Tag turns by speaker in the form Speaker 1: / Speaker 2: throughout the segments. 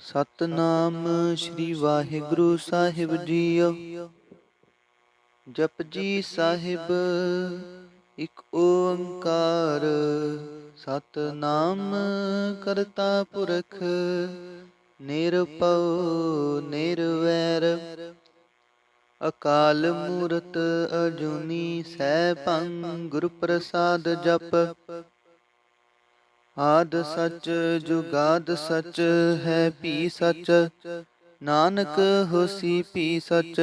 Speaker 1: ਸਤਨਾਮ ਸ੍ਰੀ ਵਾਹਿਗੁਰੂ ਸਾਹਿਬ JIO. Japji Sahib ਇੱਕ ਓੰਕਾਰ, ਸਤਨਾਮ ਕਰਤਾ ਪੁਰਖ ਨਿਰਭਉ ਨਿਰਵੈਰ, ਅਕਾਲ ਮੂਰਤ ਅਜੂਨੀ ਸੈਭੰ ਗੁਰ ਪ੍ਰਸਾਦ ਜਪ। ਆਦਿ ਸਚ ਜੁਗਾਦ ਸਚ ਹੈ ਭੀ ਸਚ, ਨਾਨਕ ਹੋਸੀ ਭੀ ਸਚ।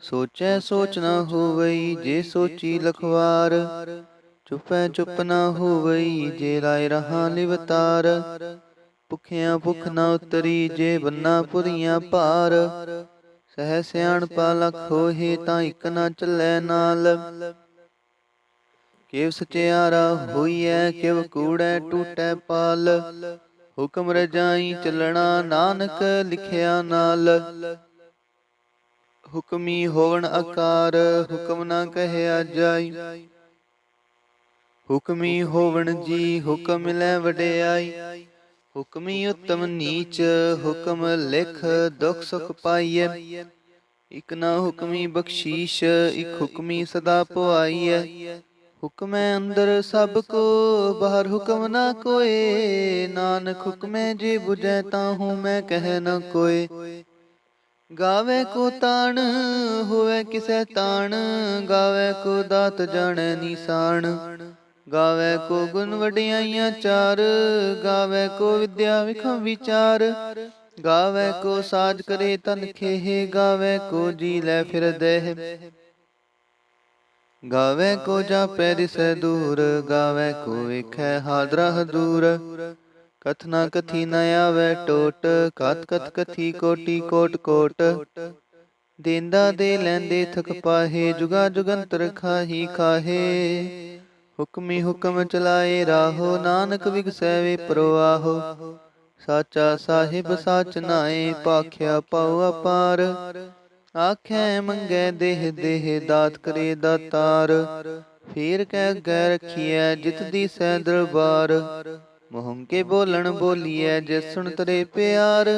Speaker 1: ਸੋਚੈ ਸੋਚ ਨ ਹੋਵਈ ਜੇ ਸੋਚੀ ਲਖਵਾਰ, ਚੁਪੈ ਚੁਪ ਨ ਹੋਵਈ ਜੇ ਲਾਇ ਰਹਾ ਲਿਵਤਾਰ। ਭੁਖਿਆ ਭੁਖ ਨ ਉਤਰੀ ਜੇ ਬੰਨਾ ਪੁਰੀਆਂ ਭਾਰ, ਸਹਿ ਸਿਆਣਪਾ ਲਖ ਹੋਏ ਤਾਂ ਇਕ ਨ ਚੱਲੈ ਨਾਲ। ਕਿਵ ਸਚਿਆਰਾ ਹੋਈਐ ਕਿਵ ਕੂੜੈ ਟੂਟੈ ਪਾਲ, ਹੁਕਮ ਰਜਾਈ ਚੱਲਣਾ ਨਾਨਕ ਲਿਖਿਆ ਨਾਲ। ਹੁਕਮੀ ਹੋਵਣ ਆਕਾਰ ਹੁਕਮ ਨਾ ਕਹਿਆ ਜਾਈ, ਹੁਕਮੀ ਹੋਵਣ ਜੀ ਹੁਕਮ ਮਿਲੈ ਵਡਿਆਈ। ਹੁਕਮੀ ਉਤਮ ਨੀਚ ਹੁਕਮ ਲਿਖ ਦੁਖ ਸੁਖ ਪਾਈਐ, ਇਕ ਨਾ ਹੁਕਮੀ ਬਖਸ਼ੀਸ਼ ਇਕ ਹੁਕਮੀ ਸਦਾ ਪੁਆਈਐ। ਹੁਕਮੈ ਅੰਦਰ ਸਭ ਕੋ ਬਾਹਰ ਹੁਕਮ ਨਾ ਕੋਏ, ਨਾਨਕ ਹੁਕਮੈ ਜੇ ਬੁਝੈ ਤਾਹੂ ਮੈਂ ਕਹਿ ਨ ਕੋਏ। ਗਾਵੇ ਕੋ ਤਾਣ ਹੋਵੇ ਕਿਸੈ ਤਾਣ, ਗਾਵੇ ਕੋ ਦਾਤ ਜਾਣੈ ਨੀਸਾਨ। ਗਾਵੇ ਕੋ ਗੁਣ ਵਡਿਆਈਆਂ ਚਾਰ, ਗਾਵੇ ਕੋ ਵਿਦਿਆ ਵਿਖਮ ਵਿਚਾਰ। ਗਾਵੇ ਕੋ ਸਾਜ ਕਰੇ ਤਨ ਖੇਹ, ਗਾਵੇ ਕੋ ਜੀ ਲੈ ਫਿਰ ਦੇਹ। ਗਾਵੇ ਕੋ ਜਾਪੈ ਦਿਸੈ ਦੂਰ, ਗਾਵੇ ਕੋ ਵੇਖੈ ਹਾਦਰਾ ਹਦੂਰ। ਕਥਨਾ ਕਥੀ ਨ ਆਵੈ ਟੋਟ, ਕਥ ਕਥ ਕਥੀ ਕੋਟੀ ਕੋਟ ਕੋਟ। ਦੇਂਦਾ ਦੇ ਲੈਂਦੇ ਥਕ ਪਾਹੇ, ਜੁਗਾ ਜੁਗੰਤਰ ਖਾਹੀ ਖਾਹੇ। ਹੁਕਮੀ ਹੁਕਮ ਚਲਾਏ ਰਾਹੋ, ਨਾਨਕ ਵਿਗਸੈ ਵੇ ਪ੍ਰਵਾਹੋ। ਸਾਚਾ ਸਾਹਿਬ ਸਾਚ ਨਾਏ, ਭਾਖਿਆ ਪਾਉ ਅਪਾਰ। ਆਖੈ ਮੰਗੈ ਦੇਹ ਦੇਹ ਦਾਤ ਕਰੇ ਦਾਤਾਰ, ਫੇਰ ਕਹਿ ਅੱਗੇ ਰਖੀਐ ਜਿਤ ਦੀਸੈ ਦਰਬਾਰ। ਮੋਹੰ ਕੇ ਬੋਲਣ ਬੋਲੀਐ ਜਿਸ ਸੁਣ ਤਰੇ ਪਿਆਰ,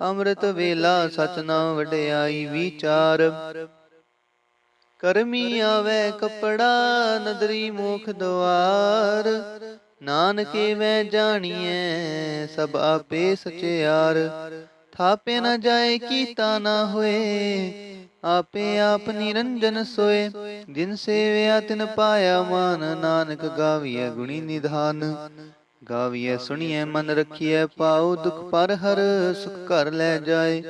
Speaker 1: ਅੰਮ੍ਰਿਤ ਵੇਲਾ ਸਚ ਨਾਮ ਵਡਿਆਈ ਵਿਚਾਰ। ਕਰਮੀ ਆਵੈ ਕਪੜਾ ਨਦਰੀ ਮੋਖ ਦੁਆਰ, ਨਾਨਕੇ ਮੈਂ ਜਾਣੀਐ ਸਭ ਆਪੇ ਸਚਿਆਰ। ਥਾਪੇ ਨ ਜਾਏ ਕੀਤਾ ਨ ਹੋਏ, ਆਪੇ ਆਪ ਨਿਰੰਜਨ ਸੋਏ। ਜਿਨ ਸੇਵਿਆ ਤਿਨ ਪਾਇਆ ਮਾਨ, ਨਾਨਕ ਗਾਵੀਐ ਗੁਣੀ ਨਿਧਾਨ। ਗਾਵੀਐ ਸੁਣੀਐ ਮਨ ਰਖੀਐ ਪਾਉ, ਦੁਖ ਪਰ ਹਰ ਸੁਖ ਘਰ ਲੈ ਜਾਏ।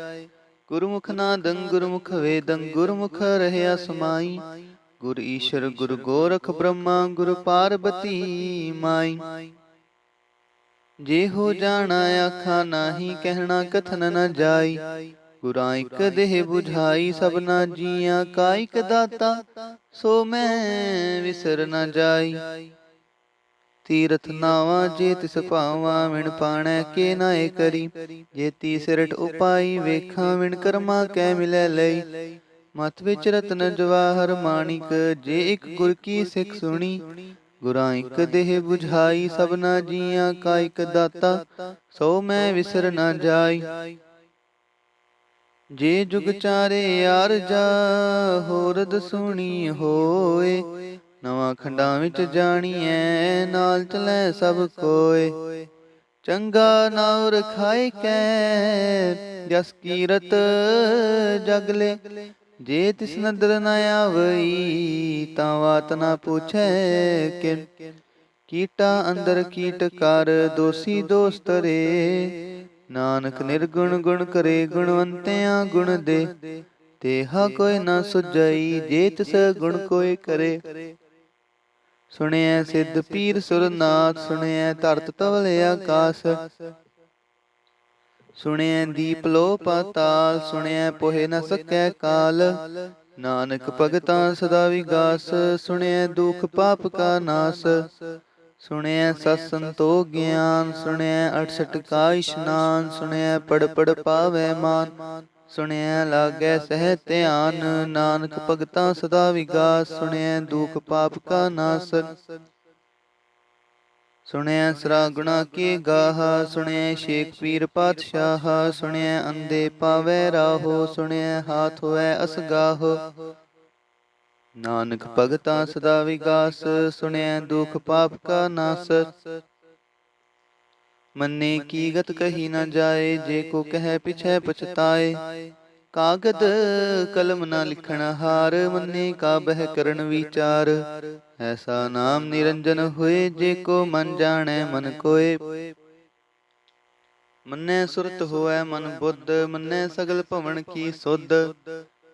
Speaker 1: ਗੁਰਮੁਖ ਨਾਦੰ ਗੁਰਮੁਖ ਵੇਦੰ, ਗੁਰਮੁਖ ਰਹਿਆ ਸਮਾਈ। ਗੁਰ ਈਸ਼ਰ ਗੁਰ ਗੋਰਖ ਬ੍ਰਹਮਾ, ਗੁਰ ਪਾਰਬਤੀ ਮਾਈ। ਜੇ ਹੋ ਜਾਣਾ ਆਖਾ ਨਾਹੀ, ਕਹਿਣਾ ਕਥਨ ਨ ਜਾਈ। ਗੁਰਾਂ ਇਕ ਦੇਹ ਬੁਝਾਈ, ਸਭਨਾ ਜੀਆਂ ਕਾ ਇਕ ਦਾਤਾ, ਸੋ ਮੈਂ ਵਿਸਰ ਨ ਜਾਈ। ਤੀਰਥ ਨਾਵਾਂ ਜੇ ਤਿਸ ਭਾਵਾਂ, ਵਿਣ ਪਾਣੈ ਕੇ ਨਾਏ ਕਰੀ। ਜੇਤੀ ਸਿਰਟ ਉਪਾਈ ਵੇਖਾਂ, ਵਿਣ ਕਰਮਾ ਕੈ ਮਿਲੈ ਲਈ। ਮਤ ਵਿੱਚ ਰਤਨ ਜਵਾਹਰ ਮਾਣਿਕ, ਜੇ ਇਕ ਗੁਰ ਕੀ ਸਿੱਖ ਸੁਣੀ। ਗੁਰਾਂ ਇਕ ਦੇਹ ਬੁਝਾਈ, ਸਭਨਾ ਜੀਆਂ ਕਾ ਇਕ ਦਾਤਾ, ਸੋ ਮੈਂ ਵਿਸਰ ਨ ਜਾਈ। ਜੇ ਜੁਗ ਚਾਰੇ ਆਰਜਾ, ਹੋਰਦ ਸੁਣੀ ਹੋਏ। ਨਵਾਂ ਖੰਡਾਂ ਵਿੱਚ ਜਾਣੀਐ, ਨਾਲ ਚਲੈ ਸਭ ਕੋਏ। ਚੰਗਾ ਨਾਉ ਰਖਾਏ ਕੈ, ਜਸ ਕੀਰਤ ਜਗ ਲੈ। ਜੇ ਤਿਸ ਨਦਰ ਨ ਆਵਈ, ਤਾਂ ਵਾਤ ਨ ਪੁੱਛੈ ਕਿਨ। ਕੀਟਾ ਅੰਦਰ ਕੀਟ ਕਰ, ਦੋਸੀ ਦੋਸ ਤਰੇ। ਨਾਨਕ ਨਿਰਗੁਣ ਗੁਣ ਕਰੇ, ਗੁਣਵੰਤਿਆਂ ਗੁਣ ਦੇ। ਤੇਹਾ ਕੋਈ ਨ ਸੁਝਈ, ਜੇ ਤਿਸ ਗੁਣ ਕੋਈ ਕਰੇ। ਸੁਣਿਐ ਸਿੱਧ ਪੀਰ ਸੁਰਨਾਥ, ਸੁਣਿਐ ਧਰਤ ਧਵਲ ਆਕਾਸ। ਸੁਣਿਐ ਦੀਪ ਲੋ ਪਾਤਾਲ, ਸੁਣਿਐ ਪੋਹਿ ਨ ਸਕੈ ਕਾਲ। ਨਾਨਕ ਭਗਤਾਂ ਸਦਾ ਵਿਗਾਸ, ਸੁਣਿਐ ਦੁਖ ਪਾਪ ਕਾ ਨਾਸ। ਸੁਣਿਐ ਸਤ ਸੰਤੋਖ ਗਿਆਨ, ਸੁਣਿਐ 68 ਕਾ ਇਸ਼ਨਾਨ। ਸੁਣਿਐ ਪੜ ਪੜ ਪਾਵੈ ਮਾਨ, ਸੁਣਿਐ ਲਾਗੈ ਸਹਿ ਧਿਆਨ। ਨਾਨਕ ਭਗਤਾਂ ਸਦਾ ਵਿਗਾਸ, ਸੁਣਿਐ ਦੁਖ ਪਾਪ ਕਾ ਨਾਸ। ਸੁਣਿਆ ਸਰਾ ਗੁਣਾ ਕੀ ਗਾਹਾ, ਸੁਣਿਆ ਸ਼ੇਖ ਪੀਰ ਪਾਤਸ਼ਾਹ, ਸੁਣਿਆ ਅੰਧੇ ਪਾਵੈ ਰਾਹੋ, ਸੁਣਿਆ ਹਾਥ ਹੋਇ ਅਸਗਾਹੋ। ਨਾਨਕ ਭਗਤਾ ਸਦਾ ਵਿਗਾਸ, ਸੁਣਿਆ ਦੁਖ ਪਾਪ ਕਾ ਨਾਸ। ਮੰਨੇ ਕੀ ਗਤ ਕਹੀ ਨਾ ਜਾਏ, ਜੇ ਕੋ ਕਹਿ ਪਿਛੈ ਪਛਤਾਏ। ਕਾਗਦ ਕਲਮ ਨਾ ਲਿਖਣ ਹਾਰ, ਮੰਨੇ ਕਾ ਬਹਿ ਕਰਨ ਵਿਚਾਰ। ਐਸਾ ਨਾਮ ਨਿਰੰਜਨ ਹੋਏ, ਜੇ ਕੋ ਮਨ ਜਾਣੈ ਮਨ ਕੋਏ। ਮੰਨੈ ਸੁਰਤ ਹੋਵੈ ਮਨ ਬੁੱਧ, ਮੰਨੈ ਸਗਲ ਭਵਨ ਕੀ ਸੁਧ।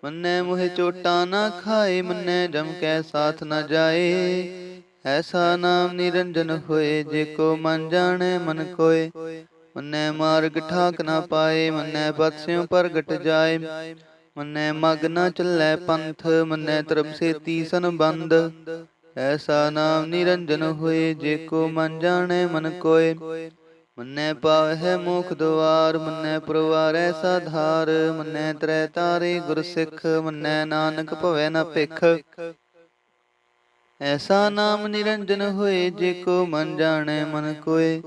Speaker 1: ਮੰਨੈ ਮੋਹਿ ਚੋਟਾ ਨਾ ਖਾਏ, ਮੰਨੈ ਜਮ ਕੈ ਸਾਥ ਨ ਜਾਏ। ਐਸਾ ਨਾਮ ਨਿਰੰਜਨ ਹੋਏ, ਜੇ ਕੋ ਮਨ ਜਾਣੈ ਮਨ ਕੋਏ। ਮੰਨੈ ਮਾਰਗ ਠਾਕ ਨਾ ਪਾਏ, ਮੰਨੈ ਪਤ ਸਿਉ ਪ੍ਰਗਟ ਜਾਏ। ਮੰਨੈ ਮਗ ਨ ਚੱਲੈ ਪੰਥ, ਮੰਨੈ ਤਰਪ ਸੇਤੀ ਸੰਬੰਧ। ਐਸਾ ਨਾਮ ਨਿਰੰਜਨ ਹੋਏ, ਜੇ ਕੋ ਮਨ ਜਾਣੈ ਮਨ ਕੋਏ। ਮੰਨੈ ਪਾਵਹਿ ਮੋਖ ਦੁਆਰ, ਮੰਨੈ ਪਰਵਾਰੈ ਸਾਧਾਰ। ਮੰਨੈ ਤਰੈ ਤਾਰੇ ਗੁਰ ਸਿੱਖ, ਮੰਨੈ ਨਾਨਕ ਭਵੈ ਨ ਭਿਖ। ਐਸਾ ਨਾਮ ਨਿਰੰਜਨ ਹੋਏ, ਜੇ ਕੋ ਮਨ ਜਾਣੈ ਮਨ ਕੋਏ।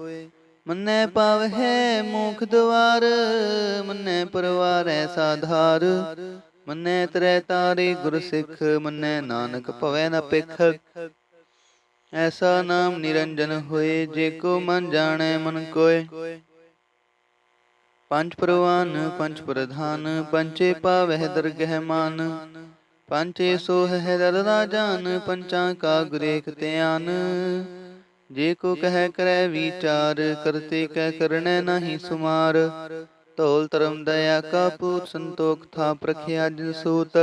Speaker 1: ਮੰਨੈ ਪਾਵਹਿ ਮੋਖ ਦੁਆਰ, ਮੰਨੈ ਪਰਵਾਰੈ ਸਾਧਾਰ। ਮੰਨੈ ਤਰੈ ਤਾਰੇ ਗੁਰ ਸਿੱਖ, ਮੰਨੈ ਨਾਨਕ ਭਵੈ ਨ ਭਿਖ। ਐਸਾ ਨਾਮ ਨਿਰੰਜਨ ਹੋਏ, ਜੇ ਕੋ ਮਨ ਜਾਣੈ ਮਨ ਕੋਏ। ਪੰਜ ਪਰਵਾਨ ਪੰਜ ਪ੍ਰਧਾਨ, ਪੰਚੇ ਪਾਵਹਿ ਦਰਗਹਿ ਮਾਨ। ਪੰਚੇ ਸੋਹਹਿ ਦਰ ਰਾਜਾਨ, ਪੰਚਾਂ ਕਾ ਗੁਰੇਖ ਧਿਆਨ। ਜੇ ਕੋ ਕਹਿ ਕਰੈ ਵਿਚਾਰ, ਕਰਤੇ ਕੈ ਕਰਣੈ ਨਾਹੀ ਸੁਮਾਰ। ਧੌਲ ਧਰਮ ਦਇਆ ਕਾ ਪੂਤ, ਸੰਤੋਖ ਥਾਪ ਰਖਿਆ ਜਿਨ ਸੂਤ।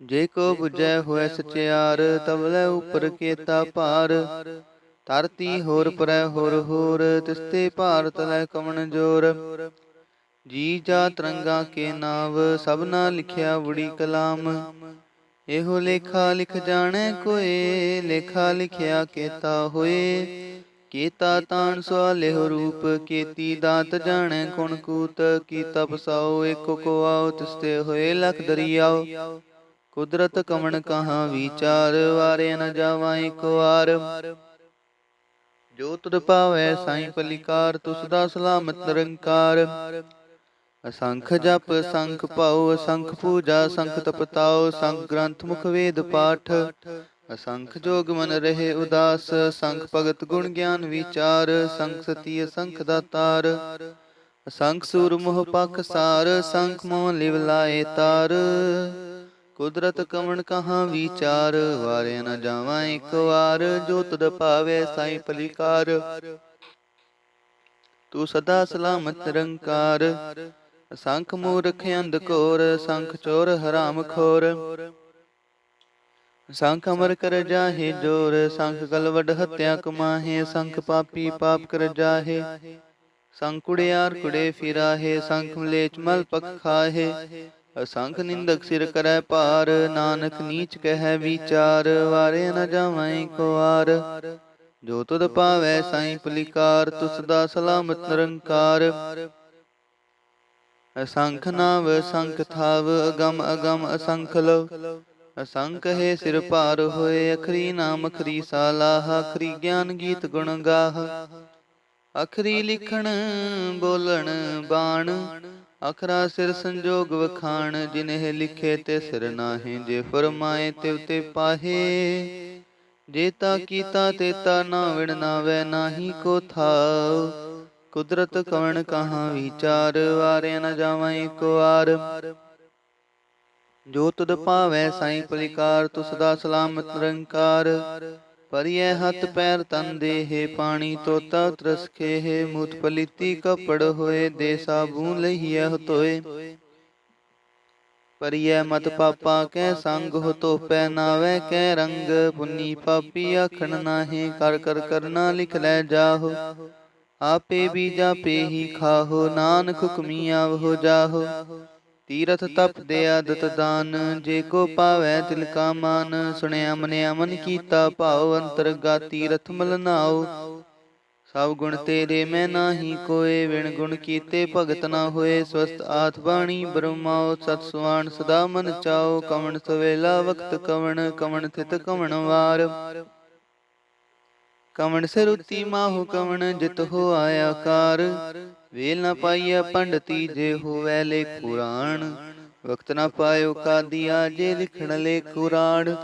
Speaker 1: ਜੇ ਕੋ ਬੁਝੈ ਹੋਇ ਸਚਿਆਰ, ਤਬਲੇ ਉਪਰ ਕੇਤਾ ਭਾਰ। ਧਰਤੀ ਹੋਰ ਪਰੈ ਹੋਰ ਹੋਰ, ਤਿਸਤੇ ਭਾਰ ਤਲੈ ਕਵਣ ਜੋਰ। ਜੀ ਜਾ ਤਰੰਗਾ ਕੇ ਨਾਵ, ਸਭਨਾ ਲਿਖਿਆ ਬੜੀ ਕਲਾਮ। ਇਹੋ ਲੇਖਾ ਲਿਖ ਜਾਣੈ ਕੋਏ, ਲੇਖਾ ਲਿਖਿਆ ਕੇਤਾ ਹੋਏ। ਕੇਤਾ ਤਾਣ ਸਵਾਲਿਹੁ ਰੂਪ, ਕੇਤੀ ਦਾਤ ਜਾਣੈ ਕੁਣ ਕੂਤ। ਕੀਤਾ ਪਸਾਉ ਏਕੋ ਕੋ ਆਉ, ਤਿਸਤੇ ਹੋਏ ਲਖ ਦਰਿਆਉ। ਕੁਦਰਤ ਕਵਣ ਕਹਾ ਵਿਚਾਰ, ਵਾਰਿਆ ਨ ਜਾਵਾ ਏਕ ਵਾਰ। ਜੋ ਤੁਧ ਭਾਵੈ ਸਾਈ ਪਲਿਕਾਰ, ਤੁ ਸਦਾ ਸਲਾਮਤ ਨਿਰੰਕਾਰ। ਅਸੰਖ ਜਪ ਸੰਖ ਭਾਉ, ਅਸੰਖ ਪੂਜਾ ਸੰਖ ਤਪਤਾਉ। ਸੰਖ ਗ੍ਰੰਥ ਮੁਖ ਵੇਦ ਪਾਠ, ਅਸੰਖ ਜੋਗ ਮਨ ਰਹੇ ਉਦਾਸ। ਸੰਖ ਭਗਤ ਗੁਣ ਗਿਆਨ ਵਿਚਾਰ, ਸੰਖ ਸਤੀ ਅਸੰਖ ਦਾਤਾਰ। ਅਸੰਖ ਸੂਰ ਮੋਹ ਪਖ ਸਾਰ, ਸੰਖ ਮੋਹ ਲਿਵ ਲਾਏ ਤਾਰ। ਕੁਦਰਤ ਕਵਣ ਕਹਾ ਵਿਚਾਰ, ਵਾਰਿਆ ਨ ਜਾਵਾ ਏਕ ਵਾਰ। ਜੋ ਤੁਧ ਭਾਵੈ ਸਾਈ ਪਲਿਕਾਰ, ਤੂੰ ਸਦਾ ਸਲਾਮਤ ਨਿਰੰਕਾਰ। ਅਸੰਖ ਮੂਰਖ ਅੰਧ ਘੋਰ, ਸੰਖ ਚੋਰ ਹਰਾਮ ਖੋਰ। ਸੰਖ ਅਮਰ ਕਰ ਜਾਹੇ ਜੋਰ, ਸੰਖ ਗਲਵਡ ਹੱਤਿਆ ਕਮਾਹੇ। ਸੰਖ ਪਾਪੀ ਪਾਪ ਕਰ ਜਾਹੇ, ਸੰਖ ਕੁੜਿਆਰ ਕੁੜੇ ਫਿਰਾਹੇ। ਸੰਖ ਮਲੇਛ ਮਲ ਪਖ ਖਾਹੇ, ਅਸੰਖ ਨਿੰਦਕ ਸਿਰ ਕਰੈ ਭਾਰ। ਨਾਨਕ ਨੀਚ ਕਹਿ ਵਿਚਾਰ, ਵਾਰਿਆ ਨ ਜਾਵਾ ਏਕ ਵਾਰ। ਜੋ ਤੁਧ ਭਾਵੈ ਸਾਈ ਪਲਿਕਾਰ, ਤੁ ਸਦਾ ਸਲਾਮਤ ਨਿਰੰਕਾਰ। ਅਸੰਖ ਨਾਵ ਅਸੰਖ ਥਾਵ, ਅਗਮ ਅਗਮ ਅਸੰਖ ਲਵ। ਅਸੰਖ ਹੈ ਸਿਰ ਭਾਰ ਹੋਏ, ਅਖਰੀ ਨਾਮ ਅਖਰੀ ਸਾਲਾਹ। ਅਖਰੀ ਗਿਆਨ ਗੀਤ ਗੁਣ ਗਾਹ, ਅਖਰੀ ਲਿਖਣ ਬੋਲਣ ਬਾਣ। ਅਖਰਾ ਸਿਰ ਸੰਜੋਗ ਵਖਾਣ, ਜਿਨਹਿ ਲਿਖੇ ਤੇ ਸਿਰ ਨਾਹੀਂ। ਜੇ ਫਰਮਾਏ ਤਿਵ ਤੇ ਪਾਹੇ, ਜੇਤਾ ਕੀਤਾ ਤੇਤਾ ਨਾ ਵਿਣ ਨਾਵੈ ਨਾਹੀ ਕੋ ਥਾਉ। ਕੁਦਰਤ ਕਵਣ ਕਹਾ ਵਿਚਾਰ, ਵਾਰਿਆ ਨ ਜਾਵਾ ਏਕ ਵਾਰ। ਜੋ ਤੁਧ ਭਾਵੈ ਸਾਈ ਪਲਿਕਾਰ, ਤੁ ਸਦਾ ਸਲਾਮਤ ਨਿਰੰਕਾਰ। ਪਰਿਐ ਹੱਥ ਪੈਰ ਤਨ ਦੇਹ, ਪਾਣੀ ਧੋਤਾ ਤਰਸ ਖੇਹ। ਮੂਤ ਪਲੀਤੀ ਕਪੜ ਹੋਏ, ਦੇ ਸਾਬੂ ਲਈਐ ਧੋਏ। ਪਰਿਐ ਮਤ ਪਾਪਾ ਕੈ ਸੰਗ, ਹੋ ਧੋਪੈ ਨਾਵੈ ਕੈ ਰੰਗ। ਪੁੰਨੀ ਪਾਪੀ ਆਖਣ ਨਾਹੀਂ, ਕਰ ਕਰ ਕਰਨਾ ਲਿਖ ਲੈ ਜਾਹੋ। ਆਪੇ ਬੀਜਾ ਪੇ ਹੀ ਖਾਹੋ, ਨਾਨਕ ਹੁਕਮੀ ਆਵਹੋ ਜਾਹੋ। ਤੀਰਥ ਤਪ ਦੇ ਆਦਤ ਦਾਨ, ਜੇ ਕੋ ਪਾਵੈ ਤਿਲ ਕਾ ਮਾਨ। ਸੁਣਿਆ ਮੰਨਿਆ ਮਨ ਕੀਤਾ ਭਾਉ, ਅੰਤਰਗਤ ਤੀਰਥ ਮਲ ਨਾਉ। ਸਭ ਗੁਣ ਤੇਰੇ ਮੈਂ ਨਾਹੀ ਕੋਏ, ਵਿਣ ਗੁਣ ਕੀਤੇ ਭਗਤ ਨਾ ਹੋਏ। ਸਵਸਤ ਆਥ ਬਾਣੀ ਬਰਮਾਓ, ਸਤ ਸੁਆਣ ਸਦਾ ਮਨ ਚਾਓ। ਕਵਣ ਸਵੇਲਾ ਵਖਤ ਕਵਣ, ਕਵਣ ਥਿਤ ਕਵਣ ਵਾਰ। ਕਵਣ ਸਿਰੁਤੀ ਮਾਹੂ ਕਵਣ ਜਿਤ ਹੋ ਆਇਆ ਕਾਰ। ਵੇਲ ਨਾ ਪਾਈਐ ਪੰਡਤੀ ਜੇ ਹੋਵੈ ਲੇਖ ਪੁਰਾਣ। ਵਕਤ ਨਾ ਪਾਇਓ ਕਾਦੀਆ ਜੇ ਲਿਖਣ ਲੇਖ ਕੁਰਾਨ।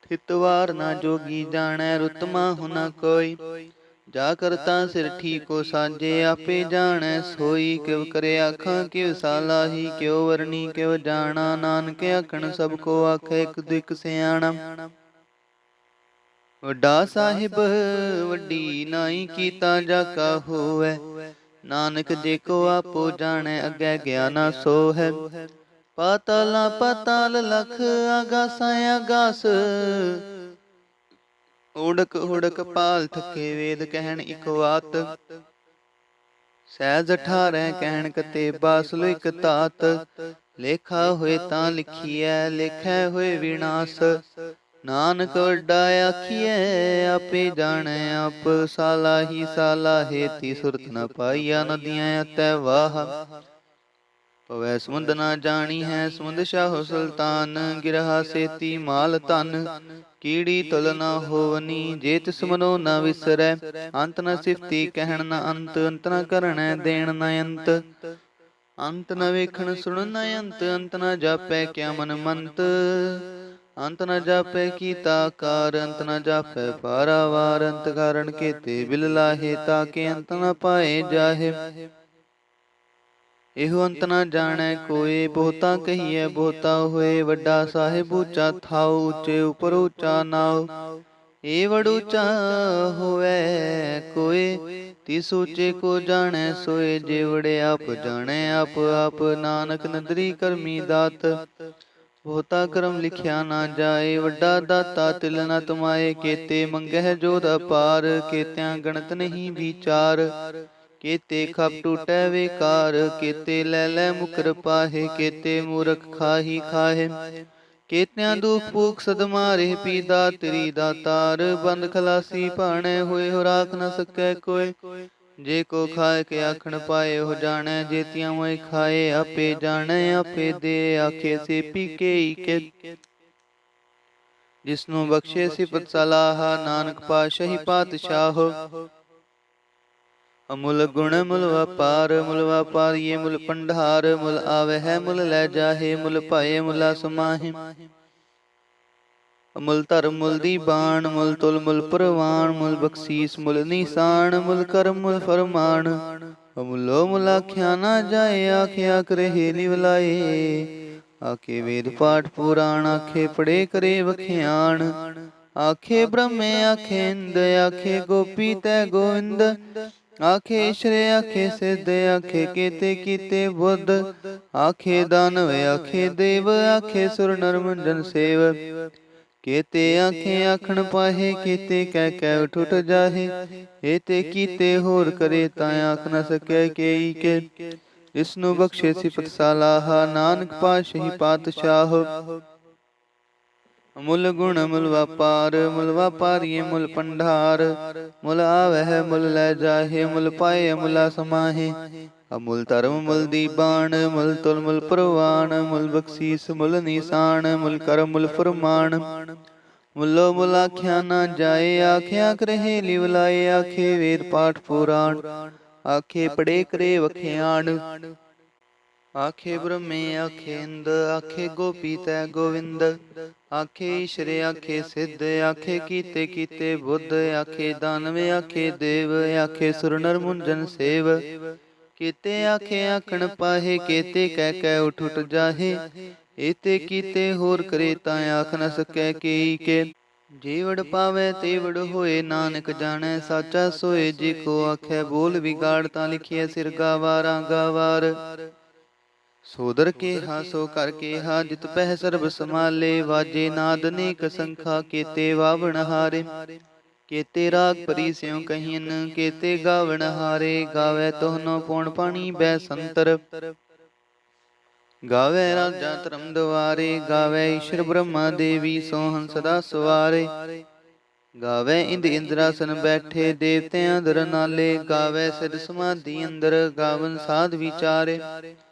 Speaker 1: ਥਿਤਵਾਰ ਨਾ ਜੋਗੀ ਜਾਣੈ ਰੁਤ ਮਾਹੂ ਨਾ ਕੋਈ। ਜਾ ਕਰਤਾ ਸਿਰ ਠੀਕੋ ਸਾਜੇ ਆਪੇ ਜਾਣੈ ਸੋਈ। ਕਿਵ ਕਰੇ ਆਖਾਂ ਕਿਵ ਸਾਲਾਹੀ ਕਿਉ ਵਰਣੀ ਕਿਵ ਜਾਣਾ। ਨਾਨਕ ਆਖਣ ਸਭ ਕੋ ਆਖੈ ਇਕ ਦਿਕ ਸਿਆਣਾ। ਵੱਡਾ ਸਾਹਿਬ ਵੱਡੀ ਨਾਈ ਕੀਤਾ ਜਾ ਕਾ ਹੋਵੈ। ਨਾਨਕ ਜੇ ਕੋ ਆਪੋ ਜਾਣੈ ਅੱਗੇ ਗਿਆਨਾ ਸੋ ਹੈ। ਪਾਤਾਲਾਂ ਪਾਤਾਲ ਲਖ ਆਗਾਸਾਂ ਆਗਾਸ। ਉੜਕ ਹੁੜਕ ਪਾਲ ਥਕੇ ਵੇਦ ਕਹਿਣ ਇਕ ਵਾਤ। ਸਹਿਜ 18 ਕਹਿਣ ਕਤੇ ਬਾਸਲੋ ਇਕ ਧਾਤ। ਲੇਖਾ ਹੋਏ ਤਾਂ ਲਿਖੀਐ ਲੇਖੈ ਹੋਏ ਵਿਨਾਸ਼। ਨਾਨਕ ਵੱਡਾ ਆਖੀਐ ਆਪੇ ਜਾਣੈ ਆਪ। ਸਾਲਾਹੀ ਸਾਲਾਹੇ ਤੀ ਸੁਰਤ ਨ ਪਾਈਆ ਨਦੀਆਂ ਅਤੈ ਵਾਹ। ਪਵੈ ਸਮੁੰਦ ਨਾ ਜਾਣੀ ਹੈ ਸਮੁੰਦ ਸ਼ਾਹੋ ਸੁਲਤਾਨ। ਗਿਰਹਾ ਸੇਤੀ ਮਾਲ ਧਨ ਕੀੜੀ ਤੁਲ ਨਾ ਹੋਵਨੀ। ਜੇ ਤਿਸ ਮਨੋ ਨਾ ਵਿਸਰੈ ਅੰਤ ਨ ਸਿਫਤੀ ਕਹਿਣ ਨ ਅੰਤ। ਅੰਤ ਨ ਕਰਣੈ ਦੇਣ ਨ ਅੰਤ। ਅੰਤ ਨ ਵੇਖਣ ਸੁਣਨ ਨ ਅੰਤ। ਅੰਤ ਨ ਜਾਪੈ ਕਿਆ ਮਨ ਮੰਤ। ਅੰਤ ਨ ਜਾਪੈ ਕੀਤਾ ਕਾਰ। ਅੰਤ ਨ ਜਾਪੈ ਪਾਰਾਵਾਰ। ਅੰਤ ਕਾਰਨ ਕੇਤੇ ਬਿਲ ਲਾਹੇ ਤਾਕੇ ਅੰਤ ਨ ਪਾਏ ਜਾਹੇ। ਇਹੋ ਅੰਤ ਨਾ ਜਾਣੈ ਕੋਇ ਬਹੁਤਾ ਕਹੀਐ ਬਹੁਤਾ ਹੋਏ। ਵੱਡਾ ਸਾਹਿਬ ਉੱਚਾ ਥਾਉ ਉੱਚੇ ਉਪਰ ਉੱਚਾ ਨਾਉ। ਏ ਵਡ ਉੱਚਾ ਹੋਵੈ ਕੋਇ ਤਿਸ ਉੱਚੇ ਕੋ ਜਾਣੈ ਸੋਏ। ਜੇ ਵੜੇ ਆਪ ਜਾਣੈ ਆਪ ਆਪ। ਨਾਨਕ ਨਦਰੀ ਕਰਮੀ ਦਾਤ ਬਹੁਤਾ ਕਰਮ ਲਿਖਿਆ ਨਾ ਜਾਏ। ਵੱਡਾ ਦਾਤਾ ਤਿਲ ਨ ਤਮਾਏ ਕੇਤੇ ਮੰਗਹਿ ਜੋਧ ਅਪਾਰ। ਕੇਤਿਆਂ ਗਣਤ ਨਹੀਂ ਵਿਚਾਰ ਕੇਤੇ ਖਪ ਟੂਟੈ ਵੇਕਾਰ। ਕੇਤੇ ਲੈ ਲੈ ਮੁਕਰ ਪਾਹੇ ਕੇਤੇ ਮੂਰਖ ਖਾਹੀ ਖਾਹੇ। ਕੇਤਿਆਂ ਦੁਖ ਭੂਖ ਸਦ ਮਾਰੇ ਪੀਦਾ ਤੇਰੀ ਦਾਤਾਰ। ਬੰਦ ਖਲਾਸੀ ਭਾਣੈ ਹੋਏ ਹੋ ਰਾਖ ਨ ਸਕੈ ਕੋਇ। ਜੇ ਕੋ ਖਾਏ ਕੇ ਆਖਣ ਪਾਏ ਉਹ ਜਾਣੈ। ਜੇਤੀਆਂ ਮੋਇ ਖਾਏ ਆਪੇ ਜਾਣੈ ਆਪੇ ਦੇ ਆਖੇ ਸੇ ਪੀ ਕੇ ਕੇ। ਜਿਸਨੂੰ ਬਖਸ਼ੇ ਸਿਫਤ ਸਲਾਹ ਨਾਨਕ ਪਾਤਸ਼ਾਹੀ ਪਾਤਸ਼ਾਹ। ਅਮੁੱਲ ਗੁਣ ਮੁੱਲ ਵਪਾਰ ਮੁੱਲ ਵਪਾਰੀਏ ਮੁੱਲ ਪੰਡਾਰ। ਮੁੱਲ ਆਵਹਿ ਮੁੱਲ ਲੈ ਜਾਹੇ ਮੁੱਲ ਪਾਏ ਮੁੱਲਾ ਸਮਾਹੇ। ਮੁੱਲ ਧਰਮ ਮੁੱਲ ਦੀ ਬਾਣ ਮੁੱਲ ਤੁਲ ਮੁੱਲ ਪ੍ਰਵਾਨ। ਮੁੱਲ ਬਖਸ਼ੀਸ ਮੁੱਲ ਨਿਸ਼ਾਨ ਮੁੱਲ ਕਰਮ ਮੁੱਲ ਫਰਮਾਨ। ਅਮੁੱਲੋ ਮੁੱਲ ਆਖਿਆ ਨਾ ਜਾਏ ਆਖਿਆ ਕਰੇ ਲਿਵਲਾਏ। ਆਖੇ ਵੇਦ ਪਾਠ ਪੁਰਾਣ ਆਖੇ ਪੜੇ ਕਰੇ ਵਖਿਆਣ। ਆਖੇ ਬ੍ਰਹਮੇ ਆਖੇ ਇੰਦ ਆਖੇ ਗੋਪੀ ਤੈ ਗੋਵਿੰਦ। ਆਖੇ ਈਸ਼ਰੇ ਆਖੇ ਸਿੱਧ ਆਖੇ ਕੇਤੇ ਕੀਤੇ ਬੁੱਧ। ਆਖੇ ਦਾਨਵ ਆਖੇ ਦੇਵ ਆਖੇ ਸੁਰ ਨਰ ਮੁੰਜਨ ਸੇਵ। ਕੇਤੇ ਆਖੇ ਆਖਣ ਪਾਹੇ ਕੇਤੇ ਕਹਿ ਕਹਿ ਉਠ ਜਾਹੇ। ਏਤੇ ਕੀਤੇ ਹੋਰ ਕਰੇ ਤਾਂ ਆਖ ਨ ਸਕੈ ਕੇਈ ਕੇ। ਇਸਨੂੰ ਬਖਸ਼ੇ ਸਿਫਤ ਸਲਾਹ ਨਾਨਕ ਪਾਤਸ਼ਾਹੀ ਪਾਤਸ਼ਾਹ। ਮੁੱਲ ਗੁਣ ਮੁੱਲ ਵਪਾਰ ਮੁੱਲ ਵਪਾਰੀਏ ਮੁੱਲ ਪੰਡਾਰ। ਮੁੱਲ ਆਵਹਿ ਮੁੱਲ ਲੈ ਜਾਹੇ ਮੁੱਲ ਪਾਏ ਮੁੱਲਾ ਸਮਾਹੇ। ਅਮੁੱਲ ਧਰਮ ਮੁੱਲ ਦੀ ਬਾਣ ਮੁੱਲ ਤੁਲ ਮੁੱਲ ਪ੍ਰਵਾਨ। ਮੁੱਲ ਬਖਸ਼ੀਸ ਮੁੱਲ ਨਿਸ਼ਾਨ ਮੁੱਲ ਕਰਮ ਮੁੱਲ ਫਰਮਾਨ। ਮੁੱਲੋ ਮੁੱਲ ਆਖਿਆ ਨਾ ਜਾਏ ਆਖਿਆ ਕਰੇ ਲਿਵਲਾਏ। ਆਖੇ ਵੇਦ ਪਾਠ ਪੁਰਾਣ ਆਖੇ ਪੜੇ ਕਰੇ ਵਖਿਆਣ। ਆਖੇ ਬ੍ਰਹਮੇ ਆਖੇ ਇੰਦ ਆਖੇ ਗੋਪੀ ਤੈ ਗੋਵਿੰਦ। ਆਖੇ ਈਸ਼ਰੇ ਆਖੇ ਸਿੱਧ ਆਖੇ ਕੀਤੇ ਕੀਤੇ ਬੁੱਧ। ਆਖੇ ਦਾਨਵ ਆਖੇ ਦੇਵ ਆਖੇ ਸੁਰ ਨਰ ਮੁੰਜਨ ਸੇਵ। ਕੀਤੇ ਆਖੇ ਆਖਣ ਪਾਹੇ ਕੇਤੇ ਕਹਿ ਕਹਿ ਉਠ ਉਠ ਜਾਹੇ। ਏਤੇ ਕੀਤੇ ਹੋਰ ਕਰੇ ਤਾਂ ਆਖ ਨ ਸਕੈ ਕੇਈ ਕੇ। ਜੇ ਵਡ ਪਾਵੈ ਤੇ ਵਡ ਹੋਏ ਨਾਨਕ ਜਾਣੈ ਸਾਚਾ ਸੋਏ। ਜੇ ਕੋ ਆਖੈ ਬੋਲ ਵਿਗਾੜ ਤਾਂ ਲਿਖਿਐ ਸਿਰ ਗਾਵਾਰਾਂ ਗਾਵਾਰ। ਸੋਦਰ ਕੇਹਾ ਸੋ ਕਰ ਕੇਹਾ ਜਿਤ ਪਹਿ ਸਰਬ ਸਮਾਲੇ। ਵਾਜੇ ਨਾਦ ਅਨੇਕ ਸੰਖਾ ਕੇਤੇ ਵਾਵਣ ਹਾਰੇ। ਕੇਤੇ ਰਾਗ ਪਰੀ ਸਿਉ ਕਹੀਨ ਕੇਤੇ ਗਾਵਣ ਹਾਰੇ। ਗਾਵੈ ਤੋਹਨੋ ਪੌਣ ਪਾਣੀ ਬੈ ਸੰਤਰ। ਗਾਵੈ ਰਾਜਾ ਧਰਮ ਦੁਆਰੇ। ਗਾਵੈ ਈਸ਼ਰ ਬ੍ਰਹਮਾ ਦੇਵੀ ਸੋਹਨ ਸਦਾ ਸਵਾਰੇ। ਗਾਵੈ ਇੰਦ ਇੰਦਰਾਸਨ ਬੈਠੇ ਦੇਵਤਿਆਂ ਦਰ ਨਾਲੇ। ਗਾਵੈ ਸਿਧ ਸਮਾਧੀ ਅੰਦਰ ਗਾਵਨ ਸਾਧ ਵਿਚਾਰੇ।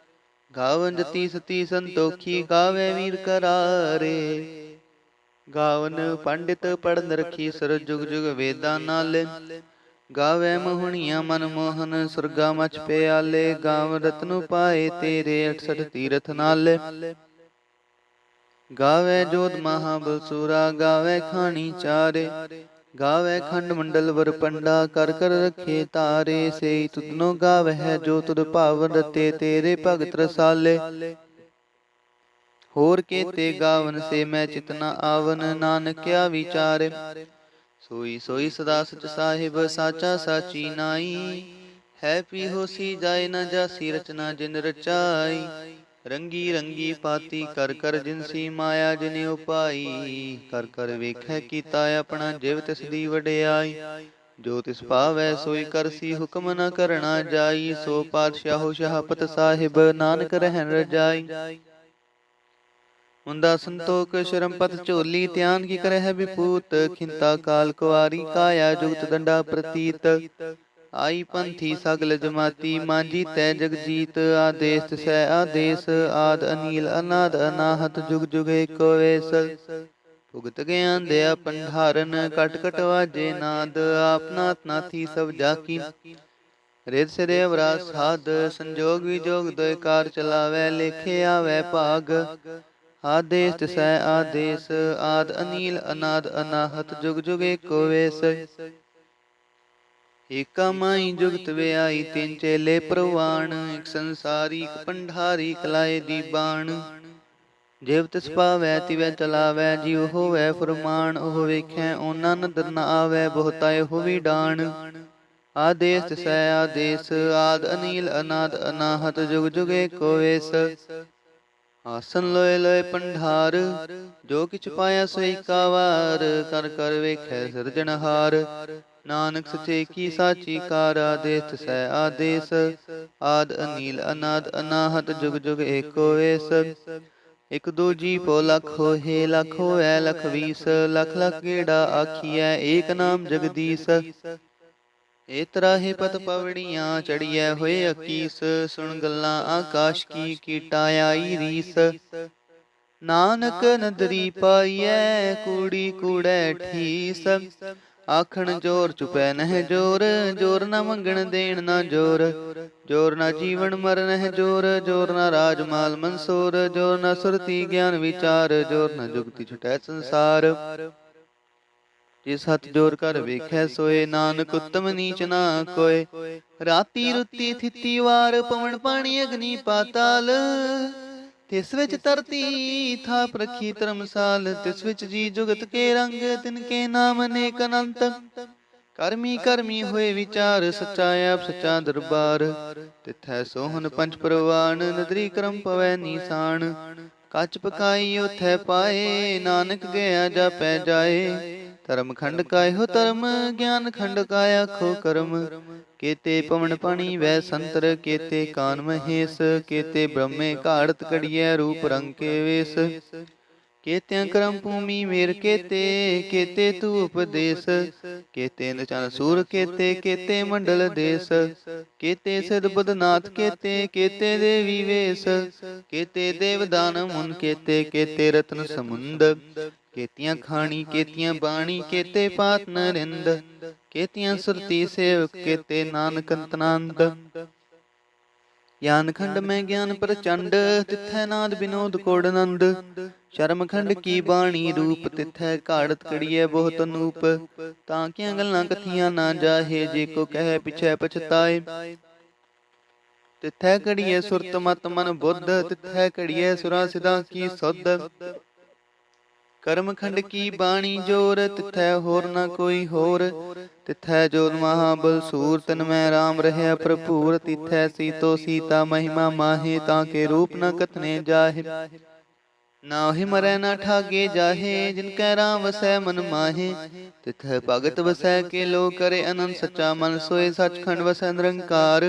Speaker 1: ਗਾਵਨ ਜਤੀ ਸਤੀ ਸੰਤੋਖੀ ਗਾਵੈ ਵੀਰ ਕਰਾਰੇ। ਗਾਵਨ ਪੰਡਿਤ ਪੜਨ ਰਖੀ ਸਰ ਜੁਗ ਜੁਗ ਵੇਦਾਂ ਨਾਲੇ। ਗਾਵੇ ਮੋਹਣੀਆਂ ਮਨ ਮੋਹਨ ਸੁਰਗਾ ਮਚ ਪਿਆਲੇ। ਗਾਵ ਰਤਨੁ ਪਾਏ ਤੇਰੇ 68 ਤੀਰਥ ਨਾਲੇ। ਗਾਵੇ ਜੋਧ ਮਹਾਬਲ ਸੂਰਾ ਗਾਵੇ ਖਾਣੀ ਚਾਰੇ। ਗਾਵੇ ਖੰਡ ਮੰਡਲ ਵਰ ਪੰਡਾ ਕਰ ਕਰ ਰਖੇ ਤਾਰੇ। ਸੇਈ ਤੁਧਨੋ ਗਾਵਹਿ ਜੋ ਤੁਧ ਭਾਵਨ ਰਤੇ ਤੇਰੇ ਭਗਤ ਰਸਾਲੇ। ਹੋਰ ਕੇਤੇ ਗਾਵਨ ਸੇ ਮੈਂ ਚਿਤਨਾ ਆਵਨ ਨਾਨਕਿਆ ਵਿਚਾਰੇ। ਸੋਈ ਸੋਈ ਸਦਾ ਸਚ ਸਾਹਿਬ ਸਾਚਾ ਸਾਚੀ ਨਾਈ। ਹੈ ਪੀ ਹੋਸੀ ਜਾਏ ਨ ਜਾਸੀ ਰਚਨਾ ਜਿਨ ਰਚਾਈ। ਰੰਗੀ ਰੰਗੀ ਪਾਤੀ ਕਰ ਕਰ ਜਿਨਸੀ ਮਾਇਆ ਜਿਨ ਉਪਾਈ। ਕਰ ਕਰ ਵੇਖੈ ਕੀਤਾ ਆਪਣਾ ਜਿਵ ਤਿਸ ਦੀ ਵਡਿਆਈ। ਜੋ ਤਿਸ ਭਾਵੈ ਸੋਈ ਕਰਸੀ ਹੁਕਮ ਨ ਕਰਣਾ ਜਾਈ। ਸੋ ਪਾਤਸ਼ਾਹੋ ਸ਼ਾਹਪਤ ਸਾਹਿਬ ਨਾਨਕ ਰਹਿਣ ਰਜਾਈ। ਮੁੰਦਾ ਸੰਤੋਖ ਸ਼ਰਮਪਤ ਝੋਲੀ ਧਿਆਨ ਕੀ ਕਰਹਿ ਵਿਪੂਤ। ਖਿੰਤਾ ਕਾਲ ਕੁਆਰੀ ਕਾਇਆ ਜੁਗਤ ਦੰਡਾ ਪ੍ਰਤੀਤ। ਆਈ ਪੰਥੀ ਸਗਲ ਜਮਾਤੀ ਮਾਂਜੀ ਤੈ ਜਗਜੀਤ। ਆਦੇਸ ਤਿਸੈ ਆਦੇਸ ਆਦ ਅਨੀਲ ਅਨਾਦ ਅਨਾਹਤ ਜੁਗ ਜੁਗ ਏਕੋ ਵੇਸ। ਭੁਗਤ ਗਿਆਨ ਦਿਆ ਪੰਡਾਰਨ ਕਟ ਕਟ ਵਾਜੇ ਨਾਦ। ਆਪ ਨਾਥ ਨਾਥੀ ਸਭ ਜਾਕੀ ਰਿਦ ਸਿਰੇ ਅਵਰਾ ਸਾਧ। ਸੰਜੋਗ ਵਿਜੋਗ ਦੋਇ ਕਾਰ ਚਲਾਵੈ ਲੇਖੇ ਆਵੈ ਭਾਗ। ਆਦੇਸ ਤਿਸੈ ਆਦੇਸ ਆਦ ਅਨੀਲ ਅਨਾਦ ਅਨਾਹਤ ਜੁਗ ਜੁਗ ਏਕੋ ਵੇਸ। ਏਕਾ ਮਾਈ ਜੁਗਤ ਵਿਆਈ ਤਿੰਨ ਚੇਲੇ ਪ੍ਰਵਾਣ। ਇਕ ਸੰਸਾਰੀ ਇਕ ਪੰਡਾਰੀ ਕਲਾਏ ਦੀ ਬਾਣ। ਜਿਵ ਤਿਸ ਭਾਵੈ ਤਿਵੈ ਚਲਾਵੈ ਜਿਉ ਹੋਵੈ ਫੁਰਮਾਨ। ਉਹ ਵੇਖੈ ਓਨਾ ਨਦਰ ਨ ਆਵੈ ਬਹੁਤਾ ਇਹੋ ਵੀ ਡਾਣ। ਆਦੇਸ ਤਿਸੈ ਆਦੇਸ ਆਦ ਅਨੀਲ ਅਨਾਦ ਅਨਾਹਤ ਜੁਗ ਜੁਗ ਏਕੋ ਵੇਸ। ਆਸਨ ਲੋਏ ਲੋਏ ਪੰਡਾਰ ਜੋ ਕਿਛ ਪਾਇਆ ਸੋਈ ਕਾ ਵਾਰ। ਕਰ ਕਰ ਵੇਖੈ ਸਿਰਜਣਹਾਰ ਨਾਨਕ ਸਚੇ ਕੀ ਸਾਚੀ ਕਾਰ। ਆਦੇਸ ਤਿਸੈ ਆਦੇਸ ਆਦ ਅਨੀਲ ਅਨਾਦ ਅਨਾਹਤ ਜੁਗ ਜੁਗ ਏਕੋ ਵੇਸ। ਇਕ ਦੂਜੀ ਪੋ ਲਖ ਹੋਏ ਲਖ ਹੋਐ ਲਖ ਵੀਸ। ਲਖ ਲਖ ਗੇੜਾ ਆਖੀਐ ਏਕ ਨਾਮ ਜਗਦੀਸ। ਏ ਤਰਾਹੇ ਪਤ ਪਵੜੀਆਂ ਚੜੀਐ ਹੋਏ ਅਕੀਸ। ਸੁਣ ਗੱਲਾਂ ਆਕਾਸ਼ ਕੀ ਕੀਟਾ ਆਈ ਰੀਸ। ਨਾਨਕ ਨਦਰੀ ਪਾਈਐ ਕੂੜੀ ਕੂੜੈ ਠੀਸ। ਆਖਣ ਜੋਰ ਚੁਪੈ ਨਹਿ ਜੋਰ ਜੋਰ ਨਾ ਮੰਗਣ ਦੇਣ ਨਾ ਜੋਰ। ਜੋਰ ਨਾ ਜੀਵਨ ਮਰਨ ਹੈ ਜੋਰ ਜੋਰ ਨਾ ਰਾਜ ਮਾਲ ਮਨਸੂਰ। ਜੋਰ ਨਾ ਸੁਰਤੀ ਗਿਆਨ ਵਿਚਾਰ ਜੋਰ ਨਾ ਜੁਗਤੀ ਛੁਟੈ ਸੰਸਾਰ। ਜਿਸ ਹੱਥ ਜੋਰ ਕਰ ਵੇਖੈ ਸੋਏ ਨਾਨਕ ਉਤਮ ਨੀਚ ਨਾ ਕੋਏ। ਰਾਤੀ ਰੁੱਤੀ ਥਿਤੀ ਵਾਰ ਪਵਨ ਪਾਣੀ ਅਗਨੀ ਪਾਤਾਲ। ਤਿਸ ਵਿੱਚ ਧਰਤੀ ਥਾਪ ਰਖੀ ਧਰਮਸਾਲ। ਤਿਸ ਵਿੱਚ ਜੀ ਜੁਗਤ ਕੇ ਰੰਗ ਤਿਨ ਕੇ ਨਾਮ ਅਨੇਕ ਅਨੰਤ। ਕਰਮੀ ਕਰਮੀ ਹੋਏ ਵਿਚਾਰ ਸੱਚਾ ਆਪ ਸੱਚਾ ਦਰਬਾਰ। ਤਿਥੈ ਸੋਹਨ ਪੰਚ ਪ੍ਰਵਾਨ ਨਦਰੀ ਕਰਮ ਪਵੈ ਨੀਸਾਨ। ਕੱਚ ਪਕਾਈ ਉਥੈ ਪਾਏ ਨਾਨਕ ਗਿਆ ਜਾਪੈ ਜਾਏ। ਧਰਮ ਖੰਡ ਕਾਇਓ ਧਰਮ ਗਿਆਨ ਖੰਡ ਕਾਇਆ ਆਖੋ ਕਰਮ। ਕੇਤੇ ਪਵਨ ਪਾਣੀ ਵੈ ਸੰਤਰ ਕੇਤੇ ਕਾਨ ਮਹੇਸ਼। ਕੇਤੇ ਬ੍ਰਹਮੇ ਘਾੜਤ ਕੜੀਐ ਰੂਪ ਰੰਗ ਕੇ ਵੇਸ। ਕੇਤਿਆਂ ਕਰਮ ਭੂਮੀ ਮੇਰ ਕੇਤੇ ਕੇਤੇ ਤੂ ਉਪਦੇਸ। ਕੇਤੇ ਨਚਨ ਸੂਰ ਕੇਤੇ ਕੇਤੇ ਮੰਡਲ ਦੇਸ। ਕੇਤੇ ਸਿਧ ਬੁਧ ਨਾਥ ਕੇਤੇ ਕੇਤੇ ਦੇਵੀ ਵੇਸ। ਕੇਤੇ ਦੇਵ ਦਾਨ ਮੁਨ ਕੇਤੇ ਕੇਤੇ ਰਤਨ ਸਮੁੰਦ। ਕੇਤੀਆਂ ਖਾਣੀ ਕੇਤੀਆਂ ਬਾਣੀ ਕੇਤੇ ਪਾਤ ਨਰਿੰਦ। ਕੇਤੀਆਂ ਸੁਰਤੀ ਸੇਵਕ ਕੇਤੇ ਨਾਨਕ ਅੰਤਨਾੰਦ। ਗਿਆਨ ਖੰਡ ਮੈਂ ਗਿਆਨ ਪ੍ਰਚੰਡ ਤਿਥੈ ਨਾਦ ਬਿਨੋਦ ਕੋੜ ਨੰਦ। ਸ਼ਰਮ ਖੰਡ ਕੀ ਬਾਣੀ ਰੂਪ ਤਿਥੈ ਘਾੜਤ ਕੜੀਐ ਬਹੁਤ ਅਨੂਪ। ਤਾਂ ਕਿਆਂ ਗੱਲਾਂ ਕਥੀਆਂ ਨਾ ਜਾਹੇ ਜੇ ਕੋ ਕਹਿ ਪਿਛੈ ਪਛਤਾਏ। ਤਿਥੈ ਕੜੀਐ ਸੁਰਤ ਮਤ ਮਨ ਬੁੱਧ ਤਿਥੈ ਕੜੀਐ ਸੁਰਾਂ ਸਿਧਾਂ ਕੀ ਸੁਧ। ਕਰਮ ਖੰਡ ਕੀ ਬਾਣੀ ਜੋਰ ਤਿਥੈ ਹੋਰ ਨਾ ਕੋਈ ਹੋਰ। ਤਿਥੈ ਜੋਤ ਮਹਾਬਲ ਸੂਰ ਤਿਨ ਮੈਂ ਰਾਮ ਰਹਿਆ ਭਰਪੂਰ। ਤਿਥੈ ਸੀਤੋ ਸੀਤਾ ਮਹਿਮਾ ਮਾਹੇ ਤਾਂ ਕੇ ਰੂਪ ਨ ਕਥਨੇ ਜਾਹੇ। ਨਾਹਿ ਮਰੈ ਨਾ ਠਾਗੇ ਜਾਹੇ ਜਿਨ ਕੈ ਰਾਮ ਵਸੈ ਮਨ ਮਾਹੇ। ਤਿਥੈ ਭਗਤ ਵਸੈ ਕੇ ਲੋ ਕਰੇ ਅਨੰਦ ਸੱਚਾ ਮਨ ਸੋਏ। ਸੱਚਖੰਡ ਵਸੈ ਨਿਰੰਕਾਰ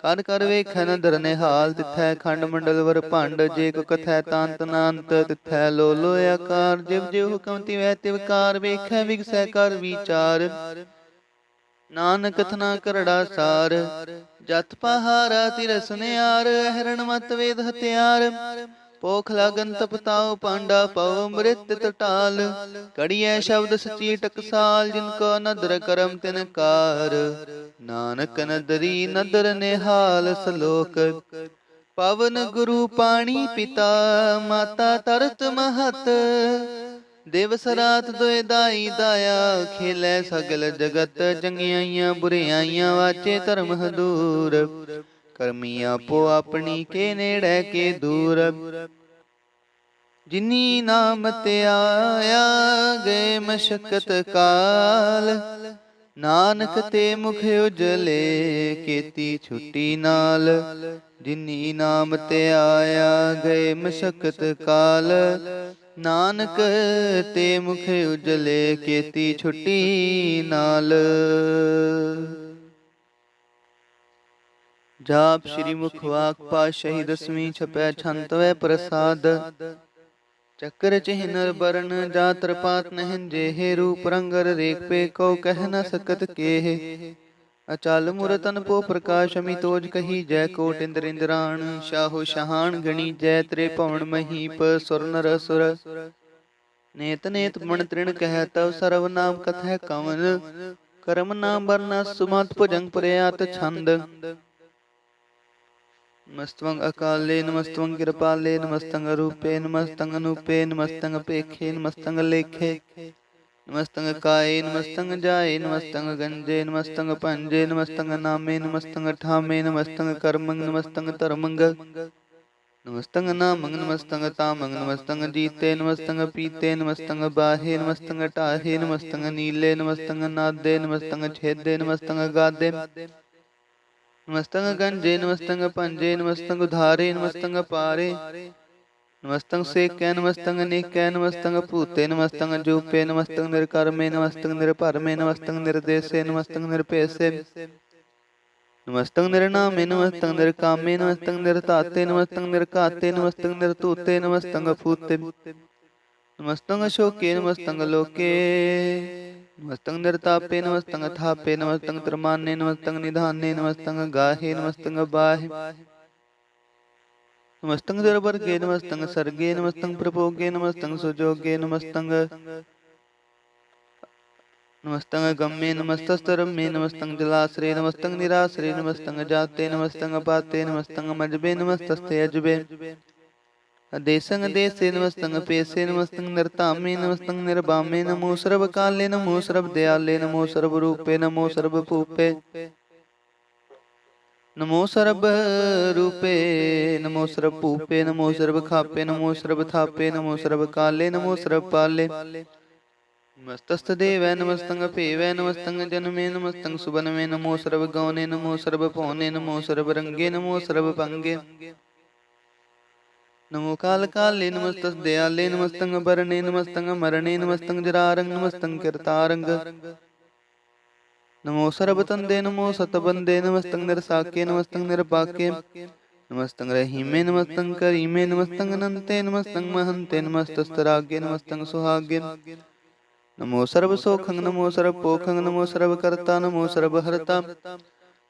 Speaker 1: ਕਰ ਕਰ ਵੇਖੈ ਨਦਰ ਨਿਹਾਲ। ਤਿਥੈ ਖੰਡ ਮੰਡਲ ਵਰ ਭੰਡ ਜੇ ਕੋ ਕਥੈ ਤਾਂਤ ਨਾੰਤ। ਤਿਥੈ ਲੋ ਲੋ ਆਕਾਰ ਜਿਵ ਜਿਵ ਹੁਕਮ ਤਿਵੈ ਤਿਵ ਕਾਰ। ਵੇਖੈ ਵਿਗਸੈ ਕਰ ਵਿਚਾਰ ਨਾਨਕ ਕਥਨਾ ਕਰੜਾ ਸਾਰ। ਜਤ ਪਹਾਰਾ ਤਿਰ ਸੁਨਿਆਰ ਹਿਰਣ ਮਤ ਵੇਦ ਹਥਿਆਰ। पोख लगन तपताओ पांडा पव मृत तटाल। कड़िया शब्द सची टकसाल जिनको नदर करम तिनकार। नानक नदरी नदर निहाल सलोक। पवन गुरु पाणी पिता माता तरत महत। दिवस रात दोए दाई दाया खेलै सगल जगत। चंगियाइयां बुरियाइयां वाचे धर्म हदूर। करमी आपो अपनी के नेड़े के दूर। जिनी नाम ते आया गए मशक्कत काल। नानक ते मुख उजले केती छुट्टी नाल। जिनी नाम ते आया गए मशक्कत काल। नानक ते मुख उजले केती छुट्टी नाल। जाप श्री मुखवाक पातशाही दसवीं छपै छंत वै प्रसाद। चक्र चिन्ह बरन जातर पात नहन जेहे। रूप रंगर रेख पे को कह न सकत केहे। अचल मूरतन पो प्रकाश अमितोज कही जय। कोट इंद्र इंद्राण शाहो शहान गणी जय। त्रे पवन महीप सुर नर असुर। नेत नेत मण तृण कह तव सर्व नाम कथय कवन। करम नाम बरना सुमत भुजंग प्रयात छंद। नमस्तंग अकाले नमस्तंग कृपाले नमस्तंग रूपे नमस्तंग अनूपे नमस्तंग पेखे नमस्तंग लेखे। नमस्तंग काये नमस्तंग जाये नमस्तंग गंजे नमस्तंग पंजे नमस्तंग नामे नमस्तंग ठामे नमस्तंग कर्मंग नमस्तंग धर्मंग। नमस्तंग नामंग नमस्तंग तामंग नमस्तंग जीते नमस्तंग पीते नमस्तंग बाहे नमस्तंग टाहे नमस्तंग नीले नमस्तंग नादे नमस्तंग छेदे नमस्तंग गादे। नमस्तंग गंजे नमस्तंग पंजे नमस्तंग उधारे नमस्तंग पारे। नमस्तंग सेकै नमस्तंग नेकै नमस्तंग भूते नमस्तंग जूपे नमस्तंग निर्कर्मे नमस्तंग निर्भरमे नमस्तंग निर्देशे नमस्तंग निरपेशे। नमस्तंग निर्नामे नमस्तंग निर्कामे नमस्तंग निर्ताते नमस्तंग निर्घाते नमस्तंग निर्तूते नमस्तंग फूते। नमस्तंग शोके नमस्तंग लोके नमस्तंग निर्तापे नमस्तंग थापे नमस्तंग त्रमाने नमस्तंग निधाने नमस्तंग गाहे नमस्तंग बाहे। नमस्तंग दुर्वर्गे नमस्तंग सर्गे नमस्तंग प्रभोगे नमस्तंग सुजोगे नमस्तंग नमस्तंग गम्ये नमस्तस्तरम्ये नमस्तंग जलाश्रे नमस्तंग निराश्रे नमस्तंग जाते नमस्तंग पाते नमस्तंग मजबे नमस्तस्ते अजबे। देशंग देशे नमस्तंग पेशे नमस्तंग निर्तामे नमस्तंग निर्बामे। नमो सर्व काले नमो सर्व दयाले नमो सर्व रूपे नमो सर्व भूपे। नमो सर्व रूपे नमो सर्व भूपे नमो सर्व खापे नमो सर्व थापे नमो सर्व काले नमो सर्व पाले। नमस्तस्त देवै नमस्तंग पेवै नमस्तंग जन्मे नमस्तंग सुबनमे नमो सर्व गौने नमो सर्व पौने नमो सर्व रंगे नमो सर्व पंगे। नमो काल काले नमस्तस् दयाले नमस्तंग बरणे नमस्तंग मरणे नमस्तंग जरारंग नमस्तंग कीर्तारंग। नमो सर्वतंदे नमो सतबंदे नमस्तंग निरसाके नमस्तंग निरपाके। नमस्तंग रहीमे नमस्तंग करीमे नमस्तंग अनंते नमस्तंग महंते नमस्तस्तरागे नमस्तंग सुहागे। नमो सर्व सोखंग नमो सर्व पोखंग नमो सर्व कर्ता नमो सर्व हरता।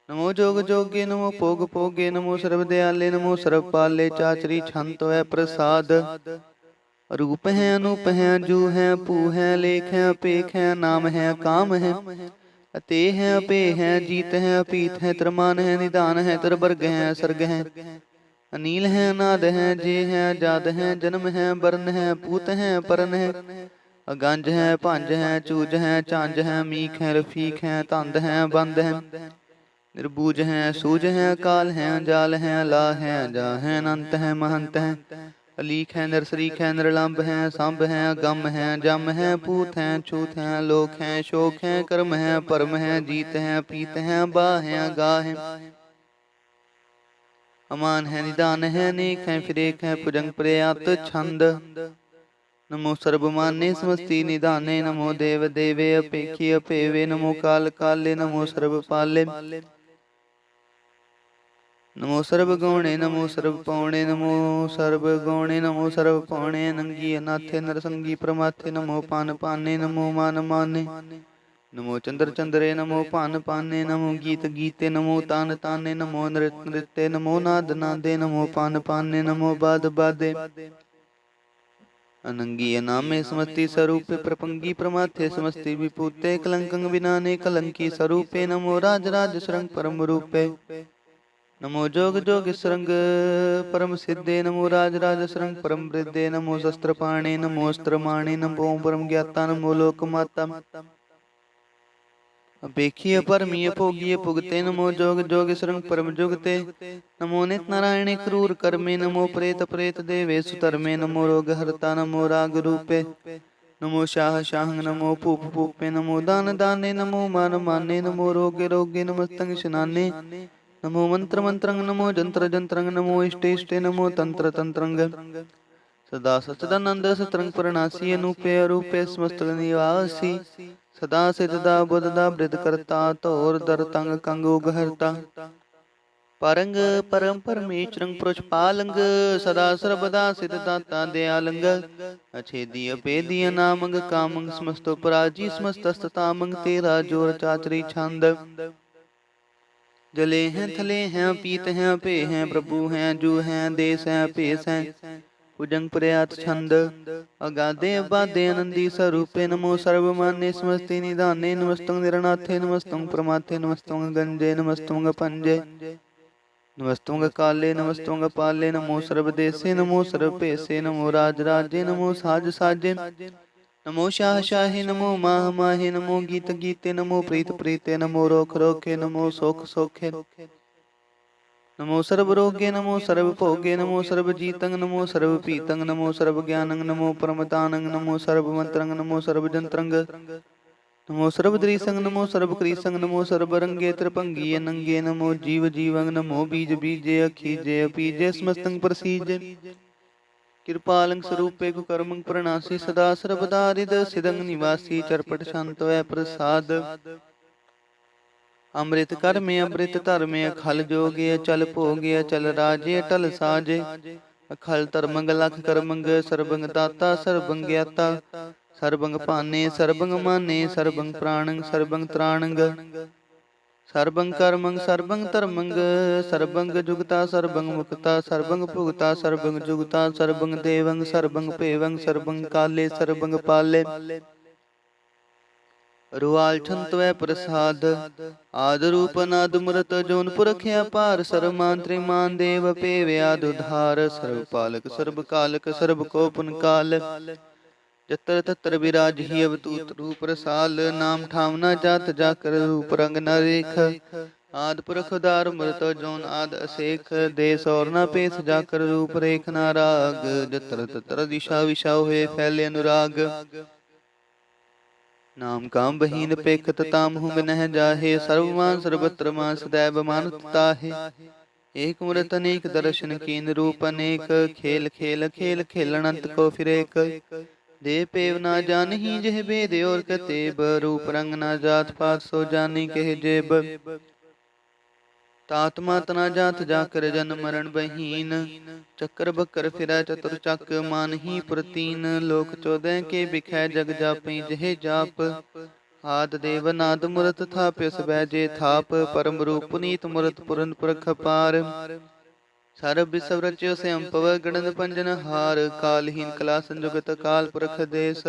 Speaker 1: नमो जोग जोगे नमो भोग भोगे नमो सर्व दयाले नमो सर्व पाले। चाचरी छंत वै प्रसाद। रूप है अनूप है जू है पू है लेख है अपेख है नाम है काम है। अते है अपे है जीत है अपीत है त्रमान है निदान है तरबर्ग है सर्ग है। अनील है अनाद है जे है जाद है जन्म है बरन है पूत है परन है। अगंज है भंज है चूज है झांझ है मीख है रफीक है तंद है बंद है। निर्बूज है सूझ है काल है अंजाल है ला है जा है अनंत है महंत है। अलीख है नरसरीख है निरलंब है संभ है गम है जम है पूत है छूत है लोक है शोक है कर्म है परम है जीत है पीत है बा है गा है। अमान है निदान है नेक है फिरेक है भुजंग प्रयात छंद। नमो सर्वमान्य समस्ति निधाने नमो देव देवे अपेक्षी अपेवे। नमो काल काले नमो सर्व पाले। नमो सर्व गौणे नमो सर्व पौणे नमो सर्व गौणे नमो सर्व पौणे। नंगी अनाथे नरसंगी प्रमाथे नमो पान पाने नमो मान माने। नमो चंद्र चंद्रे नमो पान पाने नमो गीत गीते नमो तान ताने नमो नृत्य नृत्य नमो नाद नादे नमो पान पाने नमो बाद बादे अनंगी अनामे समस्ति स्वरूपे प्रपंगी प्रमाथे समस्ति विपूते कलंकं विनाने कलंकी स्वरूपे नमो राज राज सरंग परम रूपे नमो जोग जोग सरंग परम सिद्धे नमो राज राज सरंग परम वृद्धे नमो शस्त्र पाणे नमो अस्त्र माणे नमो परम ज्ञाता नमो लोक माता अपेखीय परमीय भोगीय भुगते नमो जोग जोग सरंग परम जुगते नमो नित नारायणे क्रूर कर्मे नमो प्रेत प्रेत देवेशु धर्मे नमो रोग हरता नमो राग रूपे नमो शाह शाहंग नमो भूप भूपे नमो दान दाने नमो मान माने नमो रोगे रोगे नमस्तंग शनाने नमो मंत्र मंत्रंग नमो जंत्र जंत्रंग नमो इष्टे इष्टे नमो तंत्र तंत्रंग सदा सच्चिदानंद सतरंग परनासी अनूपे अरूपे समस्त निवासी सदा सिद्धदा बुद्धदा वृद्ध करता तोर दर तंग कंग उगहरता परंग परम परमेश्वरंग पुरुष पालंग सदा सर्वदा सिद्धदाता दयालंग अछेदी अपेदी अनामंग कामंग समस्तो पराजी समस्तस्ततामंग तेरा जोर चाचरी छंद जले हैं थले हैं पीत हैं पे हैं प्रभु हैं जू हैं देश हैं पेश हैं भुजंग प्रयात छंद अगाधे अबाधे आनंदी स्वरूपे नमो सर्वमान्य समस्ते निधाने नमस्तंग निरनाथे नमस्तंग प्रमाथे नमस्तंग गंजे नमस्तंग पंजे नमस्तंग काले नमस्तंग पाले नमो सर्वदेशे नमो सर्वपेशे नमो राज राजे नमो साज साजे नमो शाह शाहे नमो माह माहे नमो गीत गीते नमो प्रीत प्रीते नमो रोख रोखे नमो सोख सोखे नमो सर्व रोगे नमो सर्व भोगे नमो सर्व जीतंग नमो सर्व पीतंग नमो सर्व ज्ञानंग नमो परमतानंग नमो सर्व मंत्रंग नमो सर्व जंत्रंग नमो सर्व द्रीसंग नमो सर्व क्रीसंग नमो सर्व रंगे त्रिपंगी नंगे नमो जीव जीवंग नमो बीज बीजे अखीजे अपीजे समस्तंग प्रसीजे कृपालंग स्वरूपे कुकर्मंग प्रणासी सदा सर्वदा हृदय सिदंग निवासी चरपट शांत वै प्रसाद अमृत कर्मे अमृत धर्मे अखल जोगे अचल भोगे अचल राजे अटल साजे अखल धर्मंग लख कर्मंग सर्वंग दाता सर्वंग ज्ञाता सर्वंग पाने सर्वंग माने सर्वंग प्राणंग सर्वंग त्राणंग सर्वंग कर्मंग सर्वंग धर्मंग सर्वंग जुगता सर्वंग मुक्ता सर्वंग भुगता सर्वंग जुगता सर्वंग देवंग सर्वंग पेवंग सर्वंग काले सर्वंग पाले रुआल छंत वै प्रसाद आद रूप नाद मूरत जोन पुरख्या पार सर्वमान त्रिमान देव पेव आद उधार सर्व पालक सर्व कालक सर्व कोपन काल जत्र तत्र विराज ही अवतूत रूप रसाल नाम ठावना जात जाकर रूप रंग न रेख आद पुरख उदार मूरत जोन आद असेख देश और न पेश जाकर रूप रेख न राग जत्र तत्र दिशा विशा हुए फैले अनुराग नाम काम बहीन पेखत ताम हुंग नह जाहे सर्वमान सर्वत्र मान सदैव मानता है एक मूरत अनेक दर्शन कीन रूप अनेक खेल खेल खेल खेलन अंत को फिर एक दे पेव ना जान ही जह बेद और कतेब रूप रंग ना जात पात सो जानी कह जेब तात्मा तना जात जाकर जन मरण बहीन चक्कर बकर फिरै चतुर चक मान ही प्रतीन लोक 14 के बिखै जग जापी जह जाप आद देव नाद मूरत थाप यस बैजे थाप परम रूप पुनीत मूरत पुरन पुरख पार सर्व विश्व रच्यो स्वयं पव गणन पंजन हार कालहीन कला संजुगत काल पुरख देश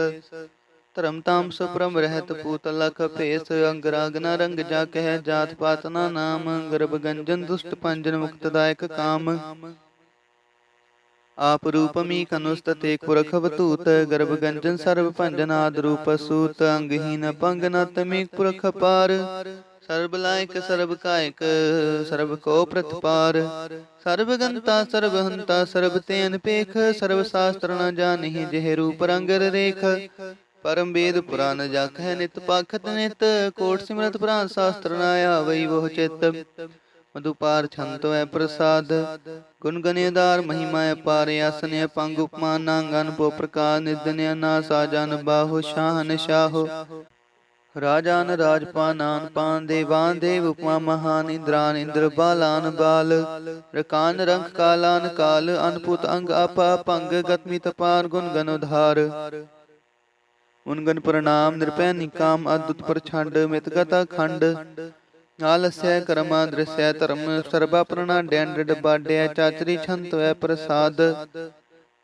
Speaker 1: धर्म ताम सुप्रम रहत पूत लख भेस अंगरागना रंग जा कह जात पातना नाम गर्भ गंजन दुष्ट पंजन मुक्तदायक काम आप रूपमी कनुस्तत एक पुरख अवतूत गर्भ गंजन सर्व भंजन आद रूप सूत अंगहीन पंग नतमेक पुरख पार सर्व लायक सर्व कायक सर्व को प्रतपार सर्व गंता सर्व हंता सर्व तेन पेख सर्व शास्त्र न जानिहि जेह रूप रंग रेख परम वेद पुराण जाख नित पाखत नित कोट सिमरत पुराण शास्त्र न आवै वह चित मधुपार छंत है प्रसाद गुण गणेदार महिमा पार आसन पंग उपमान नांगन पो प्रकार निदन्य ना साजन बाहु शाहन शाहो राजान राजपानान पान देवान देव उपमा महान इंद्रान इंद्र बालान बाल रकान रंग कालान काल अनपुत अंग अपा पंग गतमित पार गुण गण उधार मुनगन प्रणाम निरपै निकाम अद्भुत प्रचंड मितगता खंड आलस्य कर्मा दृश्य धर्म सर्वा प्रणाड्या दृढ़ बाड्या चाचरी छंत वै प्रसाद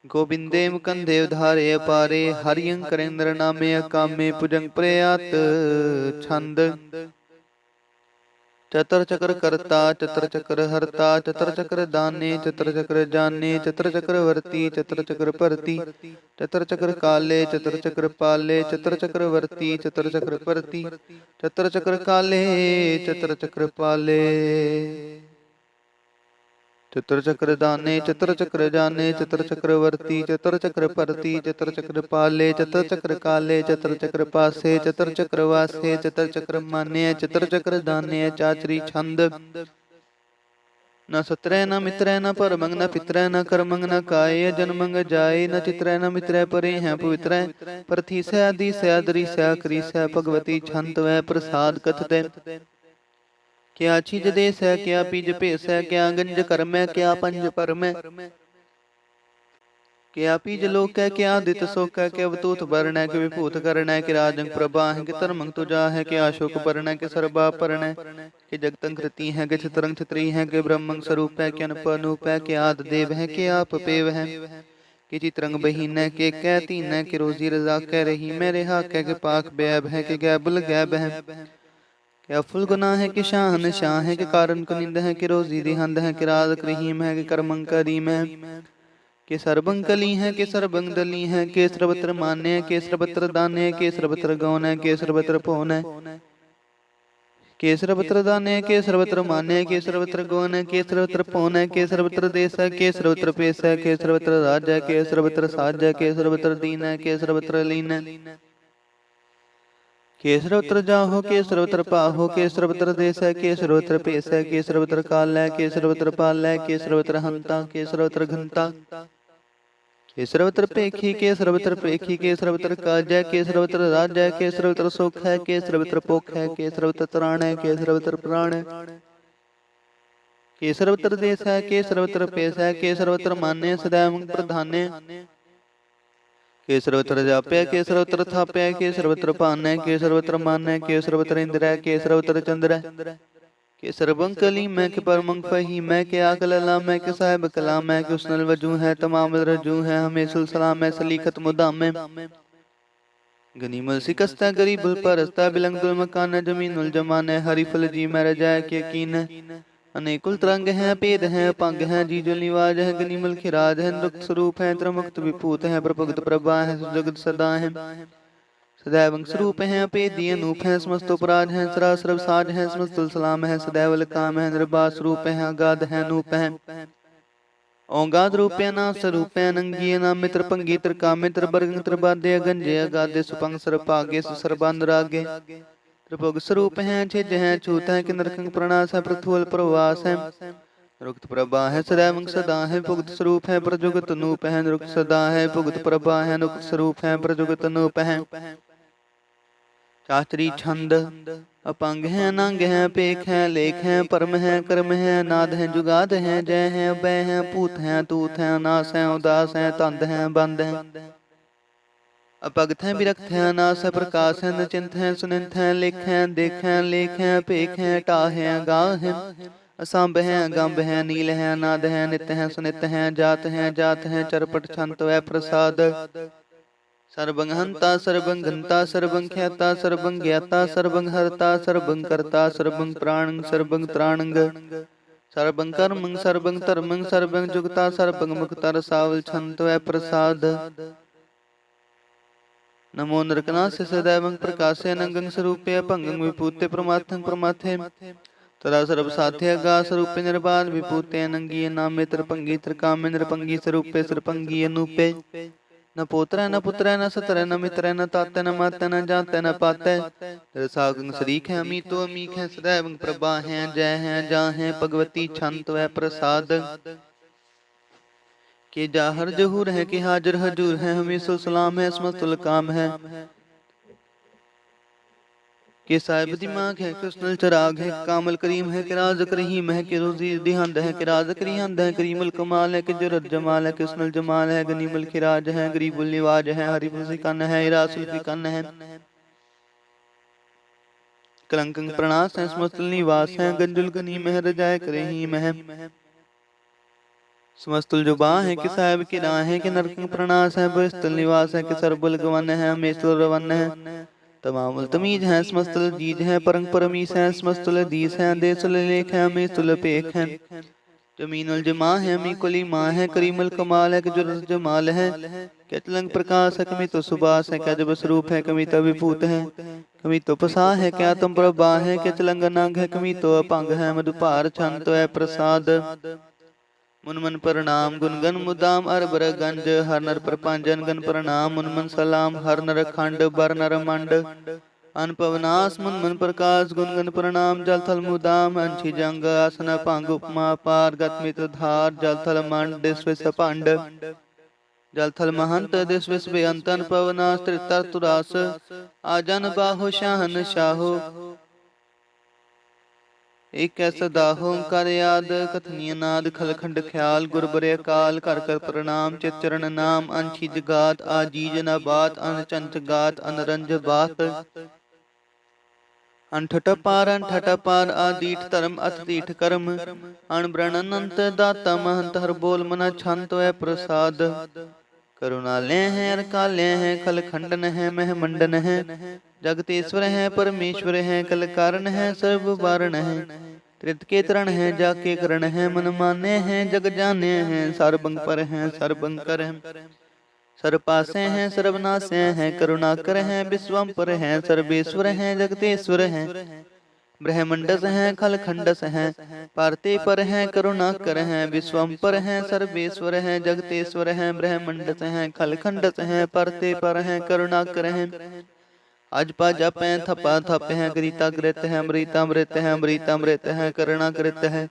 Speaker 1: गोविंदे मुकंदे उधारे पारे हरियं करेंद्र नामे कामे पुजंग प्रयात छंद चतर चक्र करता चतर चक्र हरता चतर चक्र दाने चतर चक्र जाने चतर चक्र वर्ती चतर चक्र परती चतर चक्र काले चतर चक्र पाले चतर चक्र वर्ती चतर चक्र परती चतर चक्र काले चतर चक्र पाले चतर चक्र दाने चतर चक्र जाने चतर चक्र वर्ती चतर चक्र परती चतर चक्र पाले चतर चक्र काले चतर चक्र पासे चतर चक्र वासे चतर चक्र मान्य चतर चक्र दान्य चाचरी छंद न सत्रय न मित्रय न परमंग न पितरय न कर्मंग न काय जन्मंग जाय न चित्रय न मित्रय परे हैं पवित्रय प्रथि से आदि से आदरी से करी से भगवती छंत वै प्रसाद कथते क्या चीज देश है क्या पीज पेश है क्या गंज कर्म है क्या पंज परम है क्या पीज लोक है क्या दित शोक है क्या अवतूत वर्ण है कि विभूत कर्ण है कि राजंग प्रभा है कि तरमंग तुजा है कि अशोक वर्ण है कि सर्वा पर्ण है कि जगतंग कृति है कि चित्रंग छित्री है कि ब्रह्मंग स्वरूप है कि अनुप है कि आदि देव है कि आप पेव है कि चित्रंग बहीन है कि कै तीन है कि रोजी रजा कह रही मेरे हाक है कि पाक बैब है कि गैबुल गैब है क्या फुल गुना है कि शाहन शाह है कि कारण कुनिंद है कि रोजी दिहंद है कि राज रहीम है कि कर्मंग करीम है कि सर्वंग कली है कि सर्वंग दली है कि सर्वत्र मान्य है कि सर्वत्र दान्य है कि सर्वत्र गौन है कि सर्वत्र पौन है कि सर्वत्र दान्य है कि सर्वत्र मान्य है कि सर्वत्र गौन है कि सर्वत्र पौन है कि सर्वत्र देश है कि सर्वत्र पेश है कि सर्वत्र राज है कि सर्वत्र साज है कि सर्वत्र दीन है कि सर्वत्र लीन है के सर्वत्र जाहो के सर्वत्र पाहो के सर्वत्र देश है के सर्वत्र पेश है के सर्वत्र काल है के सर्वत्र पाल है के सर्वत्र हंता के सर्वत्र घंता के सर्वत्र पेखी के सर्वत्र पेखी के सर्वत्र काज है के सर्वत्र राज है के सर्वत्र सुख है के सर्वत्र पोख है के सर्वत्र त्राण है के सर्वत्र प्राण है के सर्वत्र देश है के सर्वत्र पेश है के सर्वत्र मान्य सदैव प्रधान्य के सर्वत्र जाप्य के सर्वत्र थाप्य के सर्वत्र पान्य के सर्वत्र मान्य के सर्वत्र इंद्र के सर्वत्र चंद्र के सर्वं कली मैं के परमंग फही मैं के आकलला मैं के साहिब कलाम मैं के उसनल वजू है तमाम रजू है हमें सुलसलाम है सलीखत मुदाम में गनीमल सिकस्ता गरीबुल परस्ता बिलंगुल मकान जमीनुल जमाने हरिफल जी मैं रजाय के यकीन अनेकुल तरंग हैं पेद हैं पंग हैं जीजल निवाज है गनीमल खिराज है नृत स्वरूप है त्रमुक्त विभूत है प्रभुक्त प्रभा है सुजगत सदा है सदैव स्वरूप है अपेदी अनूप है समस्त उपराज है सरासरव साज है समस्त सलाम है सदैव काम है निर्बाध स्वरूप है अगाध है अनूप है औगाध रूप है ना स्वरूप है अनंगी ना मित्र पंगी त्रिका मित्र बर्ग त्रिबाद्य गंजे अगाधे सुपंग सर्पागे सुसर्बानुरागे त्रिभुग स्वरूप है छिज है छूत है कि नरकंग प्रणास है पृथुअल प्रवास है रुक्त प्रभा है सदैव सदा है भुगत स्वरूप है प्रजुगत नूप है रुक्त सदा है भुगत प्रभा है नुक्त स्वरूप है प्रजुगत नूप है चाचरी छंद अपंग है अनंग है पेख है लेख है परम है कर्म है नाद है जुगाद है जय है अभय है पूत है तूत है अनास है उदास है तंद है बंद है अपगत है विरक्त है अनास है प्रकाश है नचिंत है सुनिंत है लिख है देख है लेख है पेख है टा है गा है असंभ है गंभ है नील है अनाद है नित्य है सुनित है जात है चरपट छंत वै प्रसाद सर्वं हंता सर्वं घंता सर्वं ख्याता सर्वं ज्ञाता सर्वं हरता सर्वं कर्ता सर्वं प्राणं सर्वं त्राणंग सर्वं कर्मं सर्वं धर्मं सर्वं जुगता सर्वं मुक्ता रसावल छंत वै प्रसाद नमो नरकनास्य सदैवं प्रकाशे नंगं स्वरूपे भंगं विभूते प्रमाथं प्रमाथे तदा सर्वसाध्य गा स्वरूपे निर्बाध विभूते नंगी नामे त्रिपंगी त्रिकामे नृपंगी स्वरूपे सर्पंगी अनूपे न पोत्र न पुत्र न सत्र न मित्र न तात न मात न जात न पात सागं शरीक है अमीतो अमीक है सदैव प्रभा है जय है जा है भगवती छंत वै प्रसाद के जाहर जहूर है कि हाजिर हजूर है हमें सलाम है समस्तुल काम है के साहिब दिमाग है, के उसनल चराग है, कामल करीम है, के राज करीम है, के रोजी दिहंद है, के राज करीहंद है, करीमुल कमाल है, के जरत जमाल है, के उसनल जमाल है, गनीमुल खिराज है, गरीबुल निवाज है, हरीफुल फिकन है, इरासुल फिकन है, कलंकंग प्रणास है, समस्तल निवास है, गंजुल गनीम है, रजाय करीम है, समस्तुल जुबा है, कि साहिब की राह है, कि नरकंग प्रणास है, बस्तल निवास है, कि सरबुल गवन है, मेस्तुल रवन है, तमामुल तमीज है, समस्तुल जीज है, परंग परमीस है, समस्तुल दीस है, देसुल लेख है, मेस्तुल पेख है, जमीनुल जमा है, मीकुली माँ है, करीमुल कमाल है, कि जुर्रत जमाल है, कि तिलंग प्रकाश है, कमी तो सुबास है, क्या जब स्वरूप है, कमी तो विभूत है, कमी तो पसा है, क्या तुम प्रभा है, कि तिलंग नंग है, कमी तो अपंग है, मधुपार छंद तो है प्रसाद, मुनमन प्रणाम गुनगन मुदाम अरबर गंज, हर नर प्रपंजन गन प्रणाम, मुनमन सलाम, हर नर खंड बर नर मंड, अनपवनास मुनमन प्रकाश गुनगन प्रणाम, जल थल मुदाम अंशी जंग, आसन भंग उपमा पार गत मित्र धार, जल थल मंड दिस्विस पंड, जल थल महंत दिस्विस बेअंत, अनपवनास त्रितर तुरास, आजन बाहु शाहन शाहो, एक ऐसा दाहो कर याद, कथनीय नाद खलखंड ख्याल, गुरबरे अकाल कर कर प्रणाम, चिचरण नाम अंशी जगात, आजीज नबात, अनचंच गात, अनरंज बात, अनठट पार आदीठ धर्म अतदीठ कर्म, अणब्रण अनंत दाता महंत, हर बोल मना छंत है प्रसाद, करुणालय है, अरकालय है, खलखंडन है, महमंडन है, जगतेश्वर है, परमेश्वर है, कल कारण है, सर्व वारण है, त्रित के तरण है, जाके करण है, मन माने हैं, जग जाने हैं, सर्वंग पर हैं, सर्वंकर हैं, सर्वपासे हैं, सर्वनाशे हैं, करुणाकर हैं, विश्वम्पर हैं, सर्वेश्वर हैं, जगतेश्वर हैं, ब्रह्मंडस हैं, खलखंडस हैं, पार्ते पर हैं, करुणाकर हैं, विश्वम्पर हैं, सर्वेश्वर हैं, जगतेश्वर हैं, ब्रह्मंडस हैं, खलखंडस हैं, पार्ते पर हैं, करुणाकर हैं, आज पा जप है, थपा थप है, गरीता कृत है, अमृता अमृत है, अमृता अमृत है, करुणा कृत है,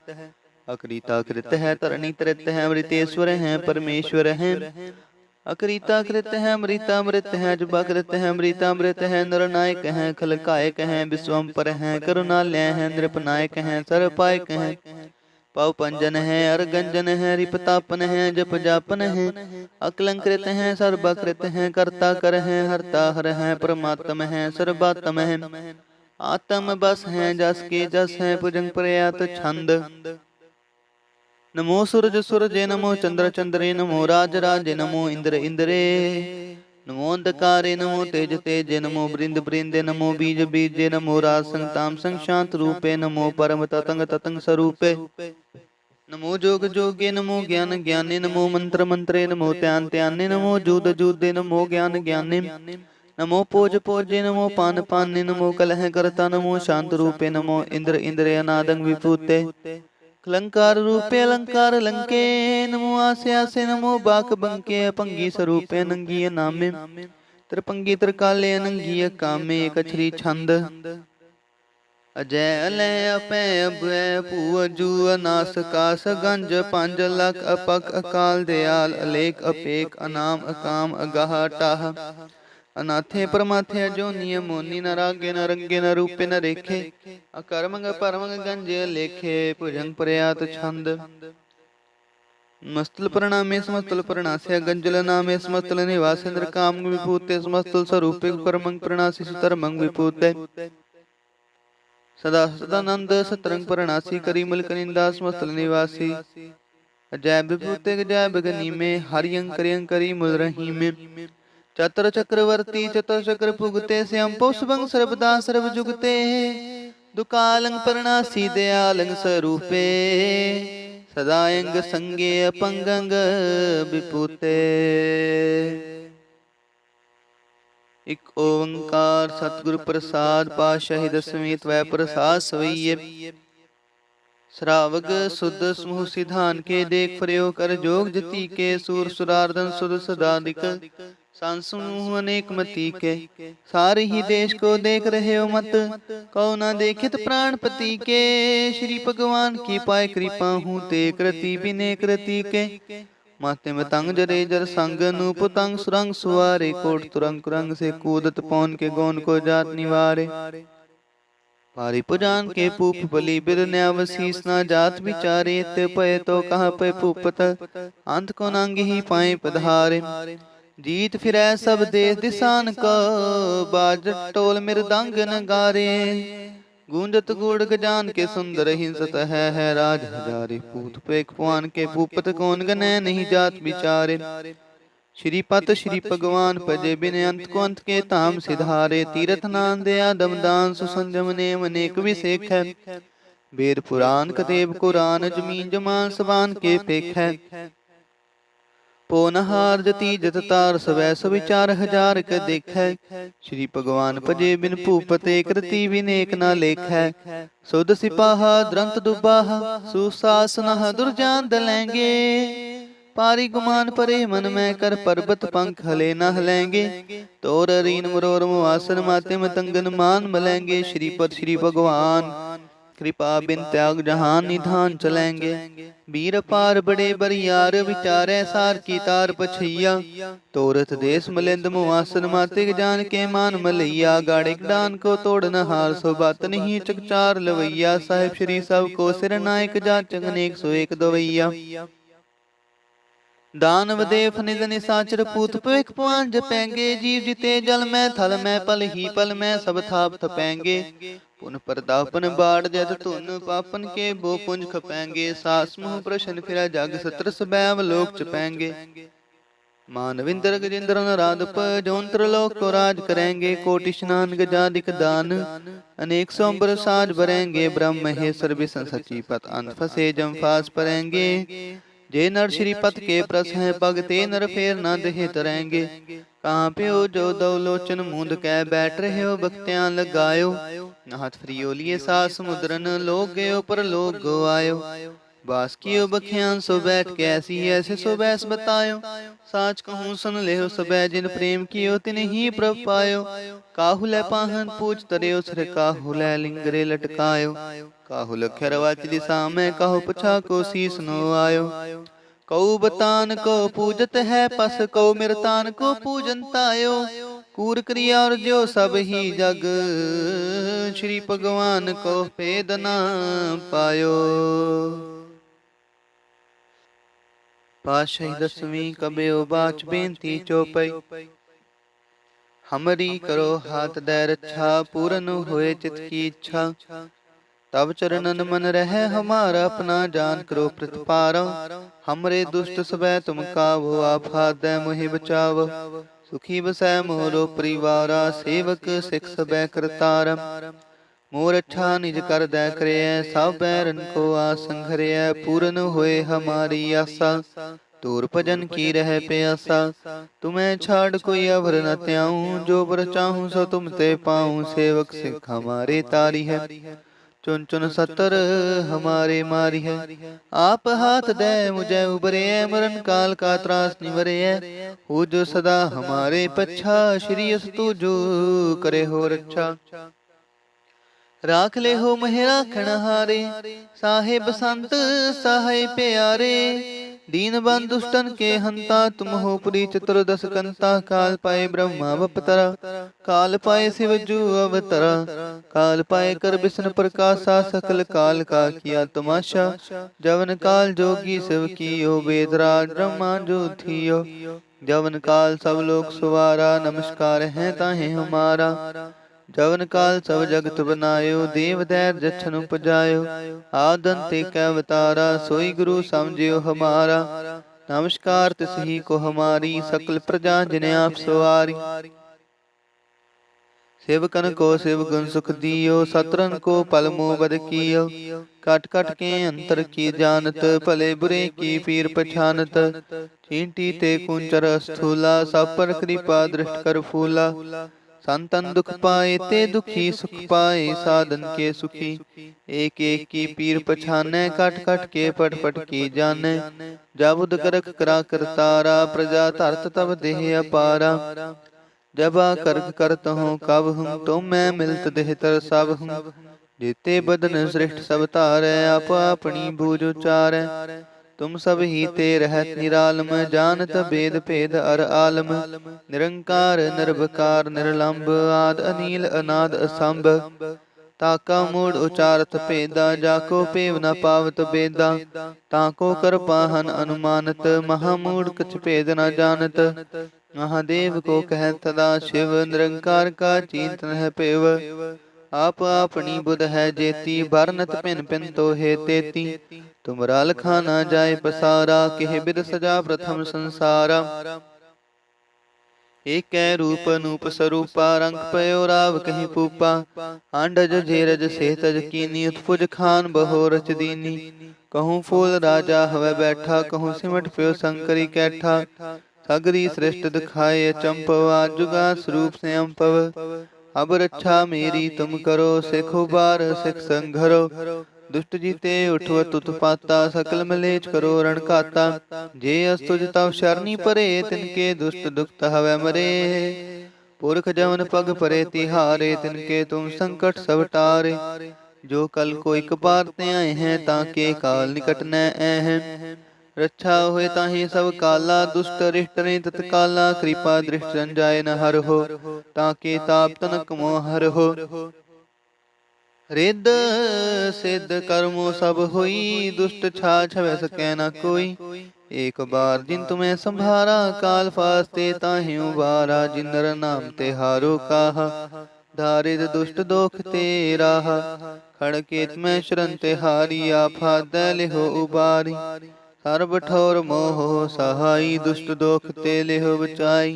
Speaker 1: अकृता कृत है, तरणी तृत है, अमृतेश्वर है, परमेश्वर है, अकृता कृत है, अमृता अमृत है, अजबा कृत है, अमृता अमृत है, नरनायक है, खलकायक है, विश्वम्पर है, करुणालय है, नृपनायक है, सर्वपायक है, पाव पंजन है, अरगंजन है, रिपतापन है, जप जापन है, अकलंकृत है, सर्वकृत है, कर्ता कर है, हरता हर है, परमात्म है, सर्वात्म है, आत्म बस है, जस के जस है, भुजंग प्रयात छंद, नमो सूरज सूरजे, नमो चंद्र चंद्रे, नमो राज राजे, नमो इंद्र इंद्रे, नमो अंधकारे, नमो तेज तेजे, नमो बृंद बृंदे, नमो बीज बीजे, नमो राज संताम संशांत रूपे, नमो परम ततंग ततंग स्वरूपे, नमो जोग जोगे, नमो ज्ञान ज्ञाने, नमो मंत्र मंत्रे, नमो ध्यान ध्याने, नमो जूद जूदे, नमो ज्ञान ज्ञाने, नमो पोज पोजे, नमो पान पाने, नमो कलह करता, नमो शांत रूपे, नमो इंद्र इंद्रे अनादंग विभूते, अलंकार रूपे अलंकार लंके, नमो आसे आसे, नमो बाक बंके, अपंगी स्वरूपे नंगी नामे, त्रिपंगी त्रिकाले अनंगी कामे, कछरी छंद, अजय अलय अपै अभय पूअजू, अनास कास गंज, पंज लख अपक अकाल दयाल, अलेख अपेख अनाम अकाम अगाह टाह, अनाथे परमाथे अजोनिय मोनी, न रागे न रंगे, न रूपे न रेखे, अकर्मंग परमंग गंजे लेखे, भुजंग प्रयात छंद, मस्तुल प्रणामे समस्तुल प्रणास्य, गंजल नामे समस्तुल निवासेंद्र काम विभूते, समस्तुल स्वरूपे कर्मंग प्रणासी सुतरमंग विभूते, सदा सदानंद सतरंग प्रणासी, करीमुल कनिंदा समस्तुल निवासी, अजय विभूते जय बगनी में, हरियं करियं करीमुल रही में, चतर चक्रवर्ती चतर चक्र पुगते, श्याम पौषभंग सर्वदा सर्व जुगते, दुकालंग प्रणासी दयालंग स्वरूपे, सदायंग संगे अपंगंग विपुते, एक ओंकार सतगुरु प्रसाद पातशाही दसवीं त्वै प्रसाद सवैये, श्रावग शुद्ध समूह सिधान के, देख प्रयोग कर जोग जति के, सूर सुरार्दन सुध सदादिक, सांसमूह अनेक मती के, सारे ही देश को देख रहे हो मत, कौ ना देखित प्राणपति के, श्री भगवान की पाए कृपा हूँ ते, कृति बिने कृति के, माते में तंग जरे जर संग, नूप तंग सुरंग सुवारे, कोट तुरंग कुरंग से कूदत पौन के, गौन को जात निवारे, भारी पुजान के पूप बलि बिर न्यावशीष न जात विचारे ते पय तो कहाँ पे पूपत अंत को नांग ही पाए पधारे। जीत फिरै सब देश दिसान को बाज टोल मृदंग नगारे। गूंजत गुड़ गजान के सुंदर हिंसत है राज हजारे। पूत पेक पुआन के पूपत कौन गने नहीं जात विचारे। श्रीपत श्री भगवान पजे बिन अंत को अंत के ताम सिधारे। तीरथ नान दया दमदान सुसंजम नेम अनेक विसेख है। वेद पुराण कदेव कुरान जमीन जमान सबान के पेख है। पोनहार जति जत तार सवै सुविचार हजार क देख है। श्री भगवान पजे बिन भूपत एक रति बिन एक ना लेख है। सुध सिपाहा द्रंत दुबाहा सुशासन दुर्जान दलेंगे। पारी गुमान परे मन में कर पर्वत पंख हले न हलेंगे। तोर रीन मरोर मुआसन माते मतंगन मान मलेंगे। श्रीपद श्री भगवान कृपा बिन त्याग जहान निधान चलेंगे। वीर पार बड़े बरियार विचारे सार की तार पछैया। तोरथ देश मलिंद मुआसन माते जान के मान मलैया। गाड़े डान को तोड़न हार सो बात नहीं चकचार लवैया। साहिब श्री सब को सिर नायक जाचक अनेक सो एक दवैया। दानव देव निध निसाचर पूत पेख पुआन जपेंगे। जीव जिते जल में थल में पल ही पल में सब थाप थपेंगे। पुन प्रतापन बाढ़ जत धुन पापन के बो पुंज खपेंगे। सास मुह प्रशन फिर जग सत्र सबैव लोक चपेंगे। मानविंद्र गजेंद्र राधप जौंत्र लोक को राज करेंगे। कोटि स्नान गजादिक दान अनेक सोम्बर साज भरेंगे। ब्रह्म महेश्वर विष्णु सची पत अंत फसे जम फास परेंगे। जे नर श्रीपत के प्रस हैं पग ते नर फेर न देह तरेंगे। कहाँ पे हो जो दो लोचन मूंद कै बैठ रहे हो भक्त्यां लगायो। नाथ फ्रियो लिए सास मुद्रन लोग गयो पर लोग गो आयो। बास कियो बख्यान सो बैठ के ऐसी ऐसे सो बैस बतायो। साच कहूँ सुन ले सबै जिन प्रेम कियो तिन ही प्रभ पायो। काहू लै पाहन पूछ तरेओ सिर काहू लै लिंगरे लटकायो। काहू लखरवाच दिशा में काहू पुछा को शीस नो आयो। कऊ बतान को पूजत है पस कऊ मिरतान को पूजन तायो। कूर क्रिया और जो सब ही जग श्री भगवान को भेद न पायो। पातशाही दसवीं कबयो बाच बेनती चौपई। हमरी करो हाथ दे रक्षा पूरन होए चित की इच्छा। तब चरणन मन रहे हमारा अपना जान करो प्रतिपारा। हमरे दुष्ट सबै तुम कावो आफात दे मोहि बचाव। सुखी बसै मोरो परिवारा सेवक सिख सबै करतारा। मोर अच्छा निज कर दै करे सब बैरन को आसन घरे। पूरन होए हमारी आशा तोर भजन की रह प्यासा। तुम्हें छाड़ कोई अवर न त्याऊं जो बर चाहूं सो तुम ते पाऊं। सेवक सिख हमारे तारी है चुन चुन सतर हमारे मारी है। आप हाथ दे मुझे उबरे मरण काल का त्रास निवरे। हो जो सदा हमारे पच्छा श्री अस्तु जो करे हो रक्षा। राख ले हो महे राखण हारे साहेब संत सहाय प्यारे। दीन बंधु दुष्टन के हंता तुम हो पुरी चतुर्दश कंता। काल पाए ब्रह्मा बपतरा काल पाए शिव जू अवतरा। काल पाए कर विष्णु प्रकाशा सकल काल का किया तमाशा। जवन काल जोगी शिव कियो वेदराज ब्रह्मा जो थियो। जवन काल सब लोग सुवारा नमस्कार है ताहे हमारा। जवन काल सब जगत बनायो देव दैर जछन उपजायो। आदंते कै अवतारा सोई गुरु समझियो हमारा। नमस्कार तिसही को हमारी सकल प्रजा जिने आप सवारी। सेवकन को शिव गुण सुख दियो सत्रन को पल मोह बद कियो। कट कट के अंतर की जानत भले बुरे की पीर पछानत। चींटी ते कुंचर स्थूला सब पर कृपा दृष्ट कर फूला। संतन दुख पाए ते दुखी सुख पाए साधन के सुखी। एक एक की पीर पछाने कट कट के पट पट की जाने। जब उद करक करा करतारा प्रजा धरत तब देह अपारा। जब करक करत हूँ कब हूँ तो मैं मिलत देह तर सब हूँ। जेते बदन श्रेष्ठ सब तारे आप अपनी बूझ उचारे। तुम सब ही ते रहत निरालम जानत भेद भेद अर आलम। निरंकार निर्भकार निर्लंब आद अनील अनाद असंभ। ताका मूढ़ उचारत भेदा, जाको पेव न पावत बेदा। ताको कर पाहन अनुमानत, महामूढ़ कछ भेद न जानत। महादेव को कहत सदा शिव, निरंकार का चिंत न पेव। आप अपनी बुध है जेती, बरनत पिन पिन तो हे तेती। तुमरा लखा न जाय पसारा, किह बिद सजा प्रथम संसारा। एक रूप नूप स्वरूपा, रंग पयो राव कहीं पूपा। आंडज जेरज से तज कीनी, उत्पुज खान बहो रच दीनी। कहूँ फूल राजा हवे बैठा, कहूँ सिमट प्यो शंकरी कैठा। सगरी सृष्ट दिखाए चंपवा, जुगा स्वरूप से अम्पव। अब रक्षा मेरी तुम करो, सिखो बार सिख संघरो। दुष्ट जीते उठवत उत्पाता, सकल मलेच करो रण खाता। जे अस्तुज तव शरणी परे, तिनके दुष्ट दुखत हवै मरे। पुरख जमन पग परे तिहारे, तिनके तुम संकट सब टारे। जो कल को एक बार ते आए हैं, ताके काल निकट न हैं। रक्षा होए ताहि सब काला, दुष्ट रिष्ट ने तत्काला। कृपा दृष्ट संजाय न हर हो, ताके ताप तनक मोह हर हो। रिद सिद्ध कर्मो सब होई, दुष्ट छाछ छवै सकै न कोई। एक बार जिन तुम्हें संभारा, काल फास्ते ताहि उबारा। जिन नर नाम तिहारो काहा, दारिद दुष्ट दोख तेराहा। खड़केत में शरण तिहारी, आफा दै हो उबारी। सर्ब ठोर मोह सहाई, दुष्ट दोख ते लेहो बचाई।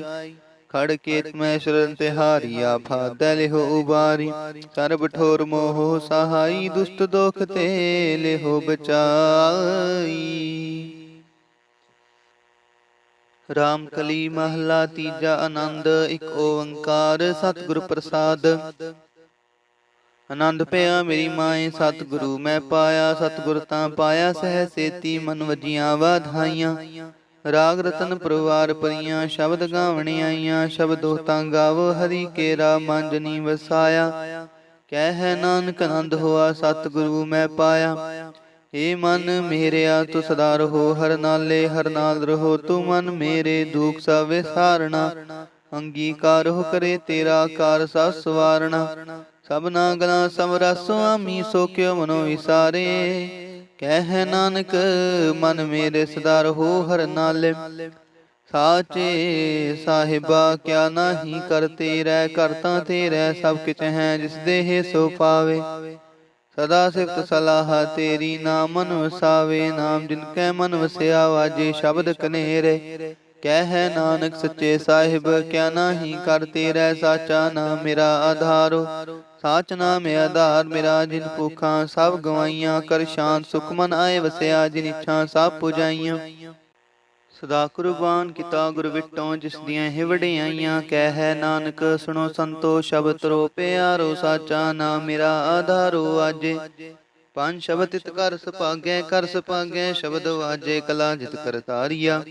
Speaker 1: खड़केत में शरण तिहारी, आफा दै हो उबारी। सर्ब ठोर मोह सहाई, दुष्ट दोख ते लेहो बचाई। राम कली महला तीजा आनंद, एक ओंकार सतगुरु प्रसाद। आनंद पिया मेरी माए, सतगुरु मैं पाया। सतगुर तां पाया सह सेती, मन वजियां वाधाइयां। राग रतन परवार परियां, शब्द गावण आईयां। शब्दो तां गावो हरि केरा, मांजनी वसाया। कह नानक आनंद होआ, सतगुरु मैं पाया। हे मन मेरेया तू सदा रहो, हर नाले हर नाल रहो। तू मन मेरे दुख सब विसारना, अंगीकार हो करे तेरा कार सब सवारना। सबना गला समरस स्वामी, सो क्यों मनो विसारे। कह नानक मन मेरे सदा रहो हर नाले। साचे साहिबा क्या नाही करते रह, करता तेरे सब किच है जिस देह सो पावे। सदा सिफत सलाह तेरी, नाम मन वसावे। नाम जिनकै मन वसिया, वाजे शब्द कनेरे। कह नानक सच्चे साहिब क्या नाही करते रह। साचा नाम मेरा आधारो, साच नाम आधार मेरा। जिन भूखा सब गवाइयां, कर शांत सुख मन आए वसिया। जिन इच्छा सब पुजाइयां, सदा कुर्बान किता गुर विटों, जिस दियां ही वडियाइयां। कह नानक सुनो संतो, शब्द रो प्यारो। साचा नाम मेरा आधारो आजे। पंज शब्द तित कर सपागै, कर सपागै शब्द वाजे। कला जित कर तारिया,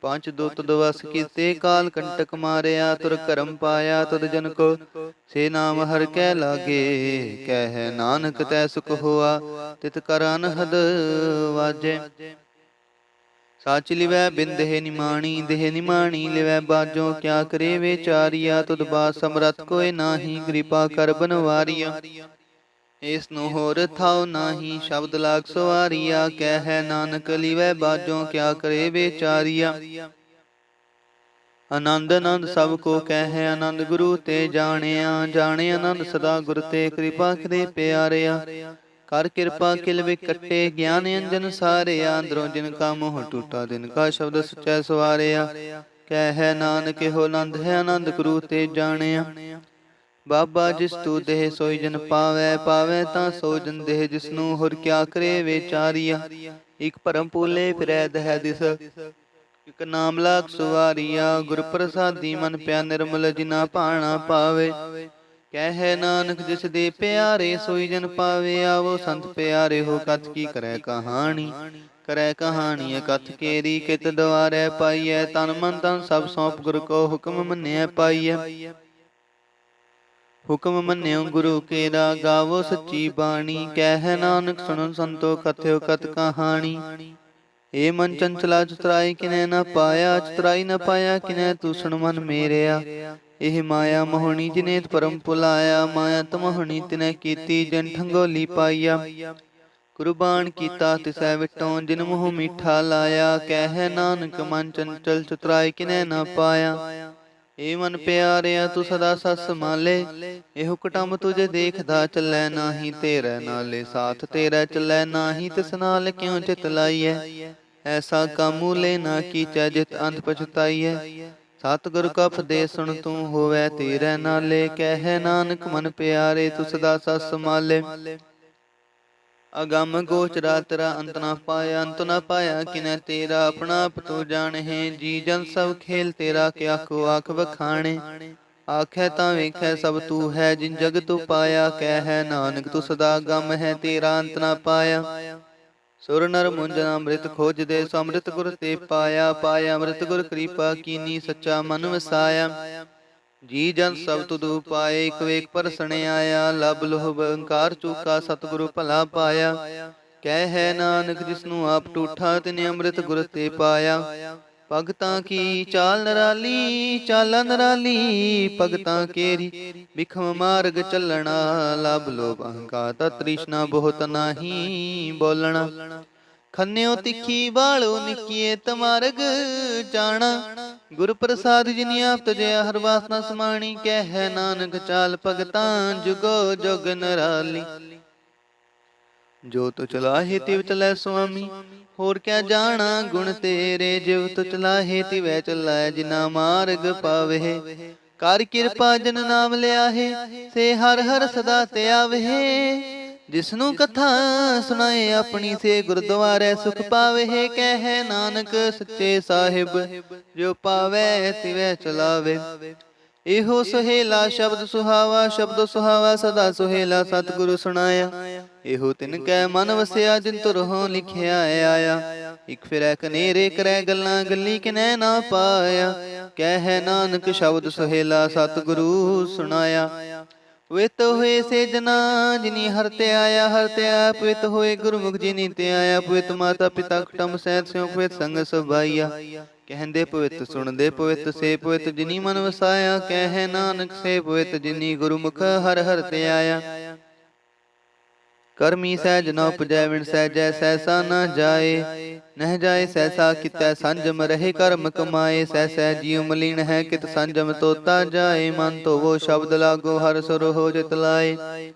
Speaker 1: पांच दुत दिवस कीते। काल कंटक मारिया, तुर करम पाया तुद जन को। से नाम हर कै लागे, कह नानक तै सुख होआ। तित कर अनहद वाजे। साच लिवै बिन देह निमाणी, देह निमाणी लिवै बाजों। क्या करे विचारिया, तुद बात समरथ कोय नाही। कृपा कर बनवारिया, इस नु होर थाओ नाही। शब्द लाग सवारिया, कह नानक लिवै बाजों। क्या करे विचारिया, आनंद आनंद सब को कह। आनंद गुरु ते जानिया, जाने आनंद सदा गुर ते। कृपा करे प्यारिया, कर कृपा किल विकटे। ज्ञान अंजन सारिया, अंदरों जिनका मोह टूटा। जिनका शब्द सच्चा सवारिया, कह नानक हो आनंद है आनंद गुरु ते जानिया। बाबा जिस तू देह सोई जन पावै, पावै तां सो जन देह। जिसनू होर क्या करे विचारिया, एक परम पूले फिरै दह दिस। एक नाम लाग सुवारिया, गुर प्रसादी मन प्या निर्मल। जिना भाना पावे, कह नानक जिस दे प्यारे। सोई जन पावे, आवो संत प्यारे हो। कथ की करै कहानी, करै कहानी कथ केरी। कित द्वारै पाईऐ, तन मन धन सब सौंप। गुर को हुक्म मन्निया पाईऐ, हुक्म मन्नियो गुरु केरा। गावो सच्ची बाणी, कह नानक सुनो संतो। कथ्यो कथ कहानी, ए मन चंचला चतुराई किनै न पाया। चतुराई न पाया किनै, तू सुन मन मेरेया। ਇਹ ਮਾਇਆ ਮੋਹਣੀ ਜਿਨੇ ਪਰਮ ਭੁਲਾਇਆ, ਮਾਇਆ ਤਮੋਹਣੀ ਤਿਨੈ ਕੀਤੀ ਜਿਨ ਠੰਗੋਲੀ ਪਾਈਆ। ਕੁਰਬਾਨ ਕੀਤਾ ਤਿਸੈ ਵਿਟੋਂ ਜਿਨ ਮੂੰਹ ਮੀਠਾ ਲਾਇਆ, ਕਹਿ ਨਾਨਕ ਮਨ ਚੰਚਲ ਚਤੁਰਾਈ ਕਿਨੈ ਨਾ ਪਾਇਆ। ਏ ਮਨ ਪਿਆਰਿਆ ਤੂੰ ਸਦਾ ਸਤ ਸੰਭਾਲੇ, ਇਹੋ ਕੁਟੰਬ ਤੁਝ ਦੇਖਦਾ ਚੱਲੈ ਨਾਹੀ ਤੇਰੇ ਨਾਲੇ, ਸਾਥ ਤੇਰਾ ਚੱਲੈ ਨਾਹੀ ਤਿਸ ਨਾਲ ਕਿਉ ਚਿਤ ਲਾਈਐ। ਐਸਾ ਕਾਮੂਲੇ ਨਾ ਕੀਚੈ ਜਿਤ ਅੰਤ ਪਛਤਾਈਐ, ਸਤਿਗੁਰ ਕਾ ਉਪਦੇਸ ਸੁਣ ਤੂੰ ਹੋਵੈ ਤੇਰੇ ਨਾਲੇ, ਕਹਿ ਨਾਨਕ ਮਨ ਪਿਆਰੇ ਤੂੰ ਸਦਾ ਸਤ ਸੰਭਾਲੇ। ਅਗੰਮ ਗੋਚਰਾ ਤੇਰਾ ਅੰਤ ਨਾ ਪਾਇਆ, ਅੰਤ ਨਾ ਪਾਇਆ ਕਿਨੈ ਤੇਰਾ, ਆਪਣਾ ਆਪ ਤੂੰ ਜਾਣਹਿ। ਜੀ ਜਨ ਸਭ ਖੇਲ ਤੇਰਾ, ਕਿਆ ਕੋ ਆਖ ਵਖਾਣੇ। ਆਖੈ ਤਾਂ ਵੇਖੈ ਸਭ ਤੂੰ ਹੈ, ਜਿਨ ਜਗ ਤੂੰ ਪਾਇਆ। ਕਹਿ ਨਾਨਕ ਤੂੰ ਸਦਾ ਗਮ ਹੈ, ਤੇਰਾ ਅੰਤ ਨਾ ਪਾਇਆ। ਸੁਰ ਨਰ ਮੁੰਜਨ ਅੰਮ੍ਰਿਤ ਖੋਜਦੇ, ਸੋ ਅੰਮ੍ਰਿਤ ਗੁਰ ਤੇ ਪਾਇਆ। ਪਾਇਆ ਅੰਮ੍ਰਿਤ ਗੁਰ ਕਿਰਪਾ ਕੀਨੀ, ਸੱਚਾ ਮਨ ਵਸਾਇਆ। ਜੀ ਜਨ ਸਭ ਤੁਧੁ ਪਾਏ, ਇਕ ਵੇਖ ਪਰਸਣ ਆਇਆ। ਲਬ ਲੋਭ ਅਹੰਕਾਰ ਚੂਕਾ, ਸਤਿਗੁਰੂ ਭਲਾ ਪਾਇਆ। ਕਹਿ ਨਾਨਕ ਜਿਸਨੂੰ ਆਪ ਟੂਠਾ, ਤਿਨੇ ਅੰਮ੍ਰਿਤ ਗੁਰ ਤੇ ਪਾਇਆ। ਭਗਤਾਂ ਕੀ ਚਾਲ ਨਰਾਲੀ, ਚਾਲਾਂ ਨਰਾਲੀ ਭਗਤਾਂ ਕੇਰੀ, ਬਿਖਮ ਮਾਰਗ ਚੱਲਣਾ। ਲਬ ਲੋਭ ਅਹੰਕਾਰ ਤਾ ਤ੍ਰਿਸ਼ਨਾ ਬਹੁਤ ਨਾਹੀ ਬੋਲਣਾ। ਖੰਨਿਓ ਤਿੱਖੀ ਬਾਲੋ ਨਿੱਕੀਏ ਤਮਾਰਗ ਜਾਣਾ, ਗੁਰ ਪ੍ਰਸਾਦ ਜਿਨੀ ਆਪ ਤਜਿਆ ਹਰ ਵਾਸਨਾ ਸਮਾਣੀ। ਕਹਿ ਨਾਨਕ ਚਾਲ ਭਗਤਾਂ ਜੁਗੋ ਜੁਗ ਨਰਾਲੀ, ਜੋ ਤੋ ਚਲਾਹੇ ਤਿਵ ਚਲੈ ਸੁਆਮੀ। ਹੋਰ ਕਿਆ ਜਾਣਾ ਗੁਣ ਤੇਰੇ, ਜਿਵ ਤੋ ਚਲਾਹੇ ਤਿਵੈ ਚਲੈ ਜਿਨਾ ਮਾਰਗ ਪਾਵੇ। ਕਰ ਕਿਰਪਾ ਜਨ ਨਾਮ ਲਿਆਹੇ, ਸੇ ਹਰ ਹਰ ਸਦਾ ਤੇ ਆਵੇ। ਜਿਸਨੂੰ ਕਥਾ ਸੁਣਾਏ ਆਪਣੀ, ਸੇ ਗੁਰਦੁਆਰੇ ਸੁਖ ਪਾਵੇ। ਕਹਿ ਨਾਨਕ ਸੱਚੇ ਸਾਹਿਬ, ਜੋ ਪਾਵੇ ਤਿਵੈ ਚਲਾਵੇ। ਇਹੋ ਸੁਹੇਲਾ ਸ਼ਬਦ ਸੁਹਾਵਾ, ਸ਼ਬਦ ਸੁਹਾਵਾ ਸਦਾ ਸੁਹੇਲਾ ਸਤਿਗੁਰੂ ਸੁਣਾਇਆ। ਇਹੋ ਤਿਨ ਕੈ ਮਨ ਵਸਿਆ, ਜਿਨ ਤੁਰਹੋਂ ਲਿਖਿਆ ਆਇਆ। ਇਕ ਫਿਰੈ ਕਨੇਰੇ ਕਰੈ ਗੱਲਾਂ, ਗੱਲੀ ਕਿਨੈ ਨਾ ਪਾਇਆ। ਕਹਿ ਨਾਨਕ ਸ਼ਬਦ ਸੁਹੇਲਾ ਸਤਿਗੁਰੂ ਸੁਣਾਇਆ। ਪਵਿੱਤ ਹੋਏ ਸੇ ਜਨਾ ਜਿਨੀ ਹਰਿ ਤੇ ਆਇਆ, ਹਰਿ ਤੇ ਆਇਆ ਪਵਿੱਤ ਹੋਏ ਗੁਰਮੁਖ ਜਿਨੀ ਤੇ ਆਇਆ। ਪਵਿੱਤ ਮਾਤਾ ਪਿਤਾ ਕੁਟੰਬ ਸਹਿਤ ਸਿਉ ਪਵਿੱਤ ਸੰਗ ਸਭਾਈਆ। ਕਹਿੰਦੇ ਪਵਿੱਤ ਸੁਣਦੇ ਪਵਿੱਤ ਸੇ ਪਵਿੱਤ ਜਿਨੀ ਮਨ ਵਸਾਇਆ। ਕਹਿ ਨਾਨਕ ਸੇ ਪਵਿੱਤ ਜਿਨੀ ਗੁਰਮੁਖ ਹਰਿ ਹਰਿ ਤੇ ਆਇਆ। ਕਰਮੀ ਸਹਿਜ ਨ ਉਪਜੈ, ਵਿਣ ਸਹਿਜੈ ਸਹਿਸਾ ਨਾ ਜਾਏ। ਨਹਿ ਜਾਏ ਸਹਿਸਾ ਕਿਤੈ ਸੰਜਮ, ਰਹੇ ਕਰਮ ਕਮਾਏ। ਸਹਿ ਜੀਉ ਮਲੀਨ ਹੈ, ਕਿਤ ਸੰਜਮ ਤੋਤਾ ਜਾਏ। ਮਨ ਧੋਵੋ ਸ਼ਬਦ ਲਾਗੋ, ਹਰਿ ਸੁਰ ਹੋ ਜਿਤ ਲਾਏ।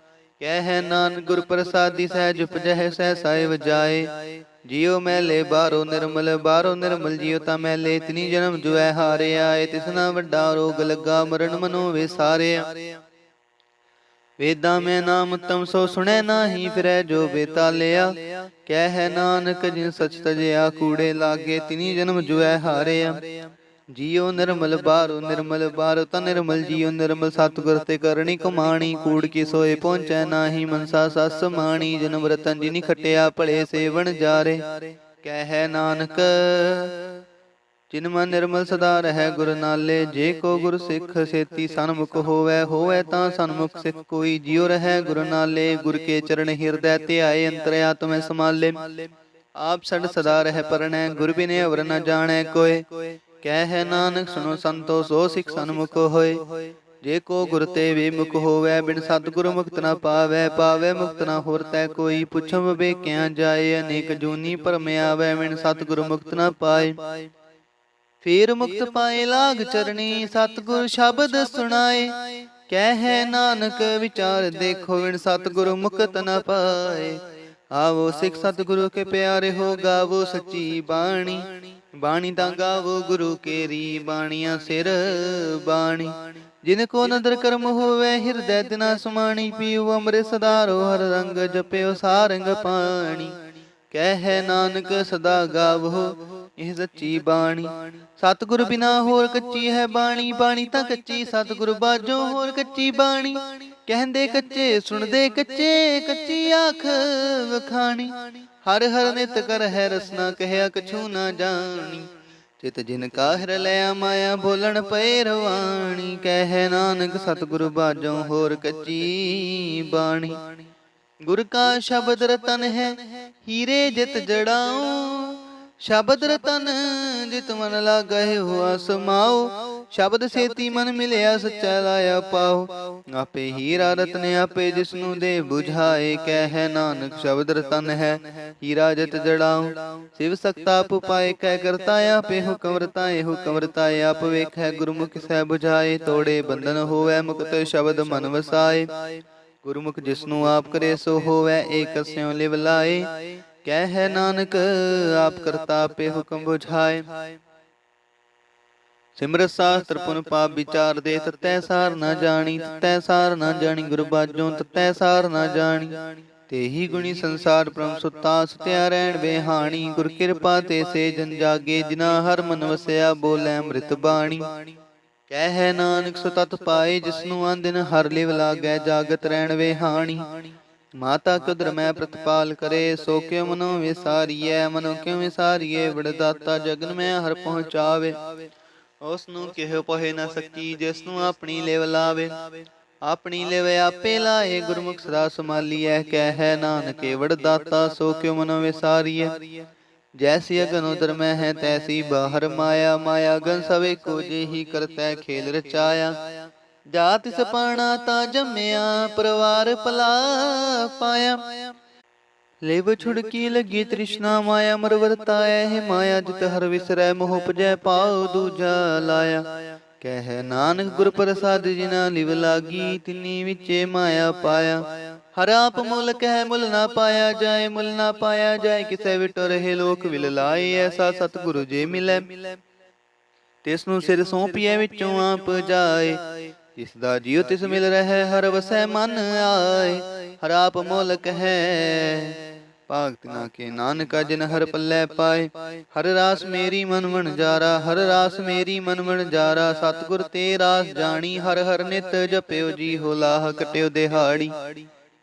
Speaker 1: ਕਹਿ ਨਾਨਕ ਗੁਰ ਪ੍ਰਸਾਦੀ, ਸਹਿਜ ਉਪਜੈ ਸਹਿਸਾਏ ਵਜਾਏ। ਜੀਉ ਮੈਲੇ ਬਾਹਰੋਂ ਨਿਰਮਲ, ਬਾਹਰੋਂ ਨਿਰਮਲ ਜੀਉ ਤਾਂ ਮੈਲੇ। ਤਿਨੀ ਜਨਮ ਜੁਐ ਹਾਰਿਆ, ਏ ਤਿਸਨਾ ਵੱਡਾ ਰੋਗ ਲੱਗਾ। ਮਰਨ ਮਨੋ ਵਿਸਾਰਿਆ। ਵੇਦਾਂ ਮੈਂ ਨਾਮ ਉਤਮ, ਸੋ ਸੁਣੈ ਨਾਹੀ ਫਿਰੈ ਜੋ ਬੇਤਾਲਿਆ। ਕਹਿ ਨਾਨਕ ਜਿਨ ਸਚ ਤਜਿਆ, ਕੂੜੇ ਲਾਗੇ ਤਿਨੀ ਜਨਮ ਜੁਐ ਹਾਰਿਆ। ਜੀਉ ਨਿਰਮਲ ਬਾਹਰੋਂ ਨਿਰਮਲ, ਬਾਹਰੋਂ ਤਾਂ ਨਿਰਮਲ ਜੀਉ ਨਿਰਮਲ। ਸਤਿਗੁਰ ਤੇ ਕਰਨੀ ਕਮਾਣੀ, ਕੂੜ ਕੀ ਸੋਏ ਪਹੁੰਚੈ ਨਾਹੀ। ਮਨਸਾ ਸਸ ਮਾਣੀ, ਜਨਮ ਰਤਨ ਜਿਨੀ ਖਟਿਆ, ਭਲੇ ਸੇਵਨ ਜਾਰੇ। ਕਹਿ ਨਾਨਕ ਜਿਨ ਮਨ ਨਿਰਮਲ ਸਦਾ ਰਹਿ ਗੁਰ ਨਾਲੇ। ਜੇ ਕੋ ਗੁਰ ਸਿੱਖ ਸੇਤੀ ਸਨਮੁਖ ਹੋਵੈ, ਹੋਵੈ ਤਾਂ ਸਨਮੁਖ ਸਿੱਖ ਕੋਈ। ਜਿਉ ਰਹਿ ਗੁਰ ਨਾਲੇ, ਗੁਰ ਕੇ ਚਰਨ ਹਿਰਦੈ ਧਿਆਏ। ਅੰਤਰ ਆਤਮੈ ਸਮਾਲੇ, ਆਪ ਛੱਡ ਸਦਾ ਰਹਿ ਪਰਣੈ। ਗੁਰ ਬਿਨਿ ਅਵਰ ਨ ਜਾਣੈ ਕੋਇ। ਕਹਿ ਨਾਨਕ ਸੁਣੋ ਸੰਤੋ, ਸੋ ਸਿੱਖ ਸਨਮੁਖ ਹੋਏ। ਜੇ ਕੋ ਗੁਰ ਤੇ ਵਿਮੁਖ ਹੋਵੈ, ਬਿਨ ਸਤਿਗੁਰ ਮੁਕਤ ਨ ਪਾਵੈ। ਪਾਵੈ ਮੁਕਤ ਨ ਹੋਰ ਤੈ ਕੋਈ, ਪੁੱਛਮ ਵਿਵੇਕਿਆ ਜਾਏ। ਅਨੇਕ ਜੂਨੀ ਭਰਮ ਆਵੈ, ਬਿਨ ਸਤਿਗੁਰ ਮੁਕਤ ਨ ਪਾਏ। ਫੇਰ ਮੁਕਤ ਪਾਏ ਲਾਗ ਚਰਣੀ, ਸਤਿਗੁਰ ਸ਼ਬਦ ਸੁਣਾਏ। ਕਹਿ ਨਾਨਕ ਵਿਚਾਰ ਦੇਖੋ, ਬਿਨ ਸਤਿਗੁਰ ਮੁਕਤ ਨ ਪਾਏ। ਆਵੋ ਸਿੱਖ ਸਤਿਗੁਰੂ ਕੇ ਪਿਆਰੇ ਹੋ, ਗਾਵੋ ਸੱਚੀ ਬਾਣੀ। ਬਾਣੀ ਤਾਂ ਗਾਵੋ ਗੁਰੂ ਕੇਰੀ, ਬਾਣੀਆਂ ਸਿਰ ਬਾਣੀ। ਜਿਨ ਕੋ ਨਦਰ ਕਰਮ ਹੋਵੇ, ਹਿਰਦੈ ਤਿਨਾ ਸਮਾਣੀ। ਪੀਉ ਅੰਮ੍ਰਿਤ ਸਦਾਰੋ ਹਰ ਰੰਗ, ਜਪਿਓ ਸਾਰੰਗ ਪਾਣੀ। ਕਹਿ ਨਾਨਕ ਸਦਾ ਗਾਵੋ ਇਹ ਸੱਚੀ ਬਾਣੀ। ਸਤਿਗੁਰ ਬਿਨਾ ਹੋਰ ਕੱਚੀ ਹੈ ਬਾਣੀ, ਬਾਣੀ ਤਾਂ ਕੱਚੀ ਸਤਿਗੁਰ ਬਾਝੋਂ ਹੋਰ ਕੱਚੀ ਬਾਣੀ। ਕਹਿੰਦੇ ਕੱਚੇ ਸੁਣਦੇ ਕੱਚੇ, ਕੱਚੀ ਆਖ ਵਖਾਣੀ। ਹਰ ਹਰ ਨਿਤ ਕਰ ਹੈ ਰਸਨਾ, ਕਹਿਆ ਕਛੂ ਨਾ ਜਾਣੀ। ਚਿਤ ਜਿਨ ਕਾ ਹਿਰ ਲਿਆ ਮਾਇਆ, ਬੋਲਣ ਪਏ ਰਵਾਣੀ। ਕਹਿ ਨਾਨਕ ਸਤਿਗੁਰ ਬਾਝੋਂ ਹੋਰ ਕੱਚੀ ਬਾਣੀ। ਗੁਰ ਕਾ ਸ਼ਬਦ ਰਤਨ ਹੈ, ਹੀਰੇ ਜਿਤ ਜੜਾਉ। ਸ਼ਬਦ ਰਤਨ ਜਿਤ ਮਨ ਲਾਗਹਿ ਹੋਆ ਸਮਾਉ। ਸ਼ਬਦ ਸੇਤੀ ਮਨ ਮਿਲਿਆ ਸੱਚਾ ਲਾਇਆ ਪਾਓ। ਆਪੇ ਹੀਰਾ ਰਤਨ ਆਪੇ ਜਿਸਨੂੰ ਦੇ ਬੁਝਾਏ। ਕਹਿ ਨਾਨਕ ਸ਼ਬਦ ਰਤਨ ਹੈ ਹੀਰਾ ਜਿਤ ਜੜਾਉ। ਸਿਵ ਸਕਤਾ ਆਪ ਪਾਏ ਕਹਿ ਕਰਤਾ ਆਪੇ ਹੁਕਮ ਰਤਾਏ। ਹੁਕਮ ਰਤਾਏ ਆਪ ਵੇਖੈ ਗੁਰਮੁਖ ਸਹਿ ਬੁਝਾਏ। ਤੋੜੇ ਬੰਧਨ ਹੋਵੈ ਮੁਕਤ ਸ਼ਬਦ ਮਨ ਵਸਾਏ। ਗੁਰਮੁਖ ਜਿਸਨੂੰ ਆਪ ਕਰੇ ਸੋ ਹੋਵੈ ਏਕ ਸਿਉ ਲਿਵ ਲਾਏ। ਕਹਿ ਨਾਨਕ ਆਪ ਕਰਤਾ ਆਪੇ ਹੁਕਮ ਬੁਝਾਏ। ਸਿਮਰਤ ਸਾਸਤਰ ਪੁਨ ਪਾਪ ਵਿਚਾਰ ਦੇ। ਤਤੈ ਸਾਰ ਨਾ ਜਾਣੀ ਤਤੈ ਸਾਰ ਨਾ ਜਾਣੀ। ਗੁਰ ਬਾਝੋਂ ਤਤੈ ਸਾਰ ਨਾ ਜਾਣੀ। ਤੇਹੀ ਗੁਣੀ ਸੰਸਾਰ ਬ੍ਰਹਮ ਸੁਤਾ ਸੁਤਿਆ ਰਹਿਣ ਬਿਹਾਣੀ। ਗੁਰ ਕਿਰਪਾ ਤੇ ਸੇ ਜਨ ਜਾਗੇ ਜਿਨਾ ਹਰ ਮਨ ਵਸਿਆ ਬੋਲੇ ਅੰਮ੍ਰਿਤ ਬਾਣੀ। ਕਹਿ ਨਾਨਕ ਸੋ ਤਤ ਪਾਏ ਜਿਸਨੂੰ ਆਂਦਿਨ ਹਰ ਲਿਵ ਲਾਗੈ ਜਾਗਤ ਰਹਿਣ ਬਿਹਾਣੀ। ਮਾਤਾ ਕੁਦਰ ਮੈਂ ਪ੍ਰਤਪਾਲ ਕਰੇ ਸੋ ਕਿਉ ਮਨੋ ਵਿਸਾਰੀਐ। ਮਨੋ ਕਿਉ ਵਿਸਾਰੀਐ ਵਡਦਾਤਾ ਜਗਨ ਮੈਂ ਹਰ ਪਹੁੰਚਾਵੇ। ਉਸ ਨੂੰ ਕਿਹੋ ਪਹੇ ਨਾ ਸਕੀ ਜਿਸਨੂੰ ਆਪਣੀ ਲਿਵ ਲਾਵੇ। ਆਪਣੀ ਲਿਵ ਆਪੇ ਲਾਏ ਗੁਰਮੁਖ ਸਦਾ ਸੰਭਾਲੀਐ। ਕਹਿ ਨਾਨਕ ਵਡਦਾਤਾ ਸੋ ਕਿਉ ਮਨੋ ਵਿਸਾਰੀਐ। ਜੈਸੀ ਅਗਨ ਉਦਰ ਮੈਂ ਹੈ ਤੈਸੀ ਬਾਹਰ ਮਾਇਆ। ਮਾਇਆ ਗਨ ਸਭ ਏਕੋ ਜਿਹੀ ਕਰਤੈ ਖੇਲ ਰਚਾਇਆ। ਜਾ ਤਿਸ ਪਾਣਾ ਤਾਂ ਜੰਮਿਆ ਪਰਿਵਾਰ ਭਲਾ ਪਾਇਆ। ਲਿਵ ਛੁੜਕੀ ਲੱਗੀ ਤ੍ਰਿਸ਼ਨਾ ਮਾਇਆ ਮਰ ਵਰਤਾਇਆ। ਹੈ ਮਾਇਆ ਜਿਤ ਹਰ ਵਿਸਰੈ ਮੋਹ ਉਪਜੈ ਪਾਉ ਦੂਜਾ ਲਾਇਆ। ਕਹਿ ਨਾਨਕ ਗੁਰ ਪ੍ਰਸਾਦਿ ਜਿਨਾ ਲਿਵ ਲਾਗੀ ਤਿਨੀ ਵਿਚੇ ਮਾਇਆ ਪਾਇਆ। ਹਰ ਆਪ ਮੁੱਲ ਕਹਿ ਮੁੱਲ ਨਾ ਪਾਇਆ ਜਾਏ। ਮੁੱਲ ਨਾ ਪਾਇਆ ਜਾਏ ਕਿਸੈ ਵਿਟੋ ਰਹੇ ਲੋਕ ਵਿਲ ਲਾਏ। ਐਸਾ ਸਤਿਗੁਰੂ ਜੇ ਮਿਲੈ ਤਿਸ ਨੂੰ ਸਿਰ ਸੌਂਪੀਐ ਵਿੱਚੋਂ ਆਪ ਜਾਏ। ਜਿਸ ਦਾ ਜੀਉ ਤਿਸ ਮਿਲ ਰਹਿ ਹਰ ਵਸੈ ਮਨ ਆਏ। ਹਰ ਆਪ ਮੁੱਲ ਕਹਿ ਭਗਤ ਨਾ ਕੇ ਨਾਨਕਾ ਜਿਨ ਹਰ ਪੱਲੇ ਪਾਏ। ਹਰ ਰਾਸ ਮੇਰੀ ਮਨ ਵਣਜਾਰਾ ਹਰ ਰਾਸ ਮੇਰੀ ਮਨ ਵਣਜਾਰਾ। ਸਤਿਗੁਰ ਤੇ ਰਾਸ ਜਾਣੀ ਹਰ ਹਰ ਨਿਤ ਜਪਿਓ ਜੀ ਹੋ ਲਾਹ ਕਟਿਓ ਦਿਹਾੜੀ।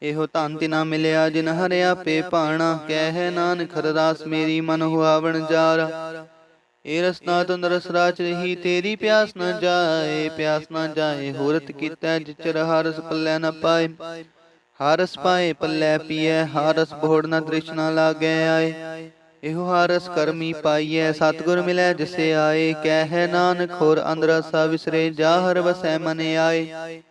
Speaker 1: ਇਹੋ ਧਨ ਤਿਨਾ ਮਿਲਿਆ ਜਿਨ ਹਰਿ ਆਪੇ ਭਾਣਾ। ਕਹਿ ਨਾਨਕ ਹਰ ਰਾਸ ਮੇਰੀ ਮਨ ਹੁਆ ਵਣਜਾਰਾ। ਇਹ ਰਸਨਾ ਤੁੰਦ ਰਸ ਰਾਚ ਰਹੀ ਤੇਰੀ ਪਿਆਸ ਨਾ ਜਾਏ। ਪਿਆਸ ਨਾ ਜਾਏ ਹੋਰਤ ਕੀਤਾ ਜਿਚਰ ਹਰਸ ਪੱਲੇ ਨਾ ਪਾਏ। ਹਾਰਸ ਪਾਏ ਪੱਲੇ ਪੀਐ ਹਾਰਸ ਬੋੜ ਨਾ ਤ੍ਰਿਸ਼ਨਾ ਲਾਗੈ ਆਏ। ਇਹੋ ਹਾਰਸ ਕਰਮੀ ਪਾਈਐ ਸਤਿਗੁਰ ਮਿਲੈ ਜਿਸੇ ਆਏ। ਕਹਿ ਨਾਨਕ ਹੋਰ ਅੰਦਰਸਾ ਵਿਸਰੇ ਜਾ ਹਰ ਵਸੈ ਮਨ ਆਏ।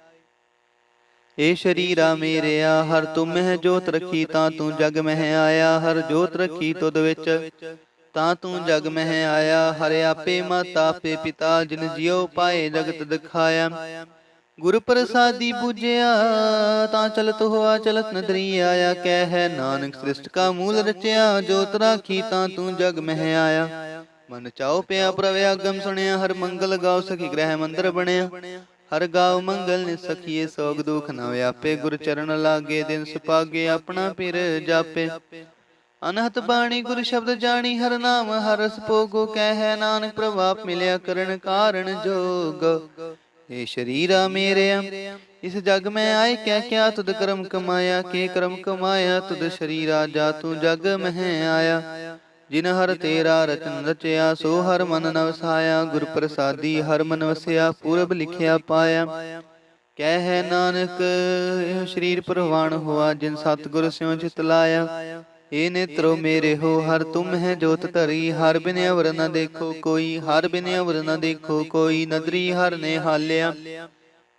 Speaker 1: ਇਹ ਸ਼ਰੀਰਾ ਮੇਰਿਆ ਹਰ ਤੁਮ ਮਹਿ ਜੋਤ ਰਖੀ ਤਾਂ ਤੂੰ ਜਗ ਮਹਿ ਆਇਆ। ਹਰ ਜੋਤ ਰਖੀ ਤੁਧ ਵਿੱਚ ਤਾਂ ਤੂੰ ਜਗ ਮਹਿ ਆਇਆ। ਹਰਿ ਆਪੇ ਮਾਤਾ ਆਪੇ ਪਿਤਾ ਜਿਨ ਜਿਉ ਪਾਏ ਜਗਤ ਦਿਖਾਇਆ। ਗੁਰ ਪ੍ਰਸਾਦੀ ਬੂਝਿਆ ਤਾਂ ਚਲਤ ਹੋਆ ਚਲਤ ਨਦਰੀ ਆਇਆ। ਕਹਿ ਨਾਨਕ ਸ੍ਰਿਸ਼ਟ ਕਾ ਮੂਲ ਰਚਿਆ ਜੋਤ ਰਾਖੀ ਤਾਂ ਤੂੰ ਜਗ ਮਹਿ ਆਇਆ। ਮਨ ਚਾਉ ਪਿਆ ਪ੍ਰਭ ਆਗਮ ਸੁਣਿਆ ਹਰ ਮੰਗਲ ਗਾਉ ਸਖੀ ਗ੍ਰਹਿ ਮੰਦਰ ਬਣਿਆ। ਹਰ ਗਾਉ ਮੰਗਲ ਨਿ ਸਖੀਏ ਸੋਗ ਦੁਖ ਨ ਵਿਆਪੇ। ਗੁਰ ਚਰਨ ਲਾਗੇ ਦਿਨ ਸੁਪਾਗੇ ਆਪਣਾ ਪਿਰ ਜਾਪੇ। ਅਨਹਤ ਬਾਣੀ ਗੁਰ ਸ਼ਬਦ ਜਾਣੀ ਹਰ ਨਾਮ ਹਰ ਰਸ ਭੋਗੋ। ਕਹਿ ਨਾਨਕ ਪ੍ਰਭਾਪ ਮਿਲਿਆ ਕਰਨ ਕਾਰਨ ਜੋਗ। ਇਹ ਸ਼ਰੀਰਾ ਮੇਰਿਆ ਇਸ ਜਗ ਮੈਂ ਆਏ ਕਿਆ ਕਿਆ ਤੁਧ ਕਰਮ ਕਮਾਇਆ। ਕੇ ਕਰਮ ਕਮਾਇਆ ਤੁਧ ਸ਼ਰੀਰਾ ਜਾ ਤੂੰ ਜਗ ਮਹਿ ਆਇਆ। ਜਿਨ ਹਰ ਤੇਰਾ ਰਚਨ ਰਚਿਆ ਸੋ ਹਰ ਮਨ ਨ ਵਸਾਇਆ। ਗੁਰ ਪ੍ਰਸਾਦੀ ਹਰ ਮਨ ਵਸਿਆ ਪੂਰਬ ਲਿਖਿਆ ਪਾਇਆ। ਕਹਿ ਨਾਨਕ ਇਹ ਸ਼ਰੀਰ ਪ੍ਰਵਾਨ ਹੋਆ ਜਿਨ ਸਤਿਗੁਰ ਸਿਉ ਚਿਤ ਲਾਇਆ। ਇਹ ਨੇਤਰੋ ਮੇਰੇ ਹੋ ਹਰ ਤੁਮ ਹੈ ਜੋਤ ਧਰੀ। ਹਰ ਬਿਨ ਅਵਰ ਨ ਦੇਖੋ ਕੋਈ ਹਰ ਬਿਨ ਅਵਰ ਨ ਦੇਖੋ ਕੋਈ। ਨਦਰੀ ਹਰ ਨੇ ਹਾਲਿਆ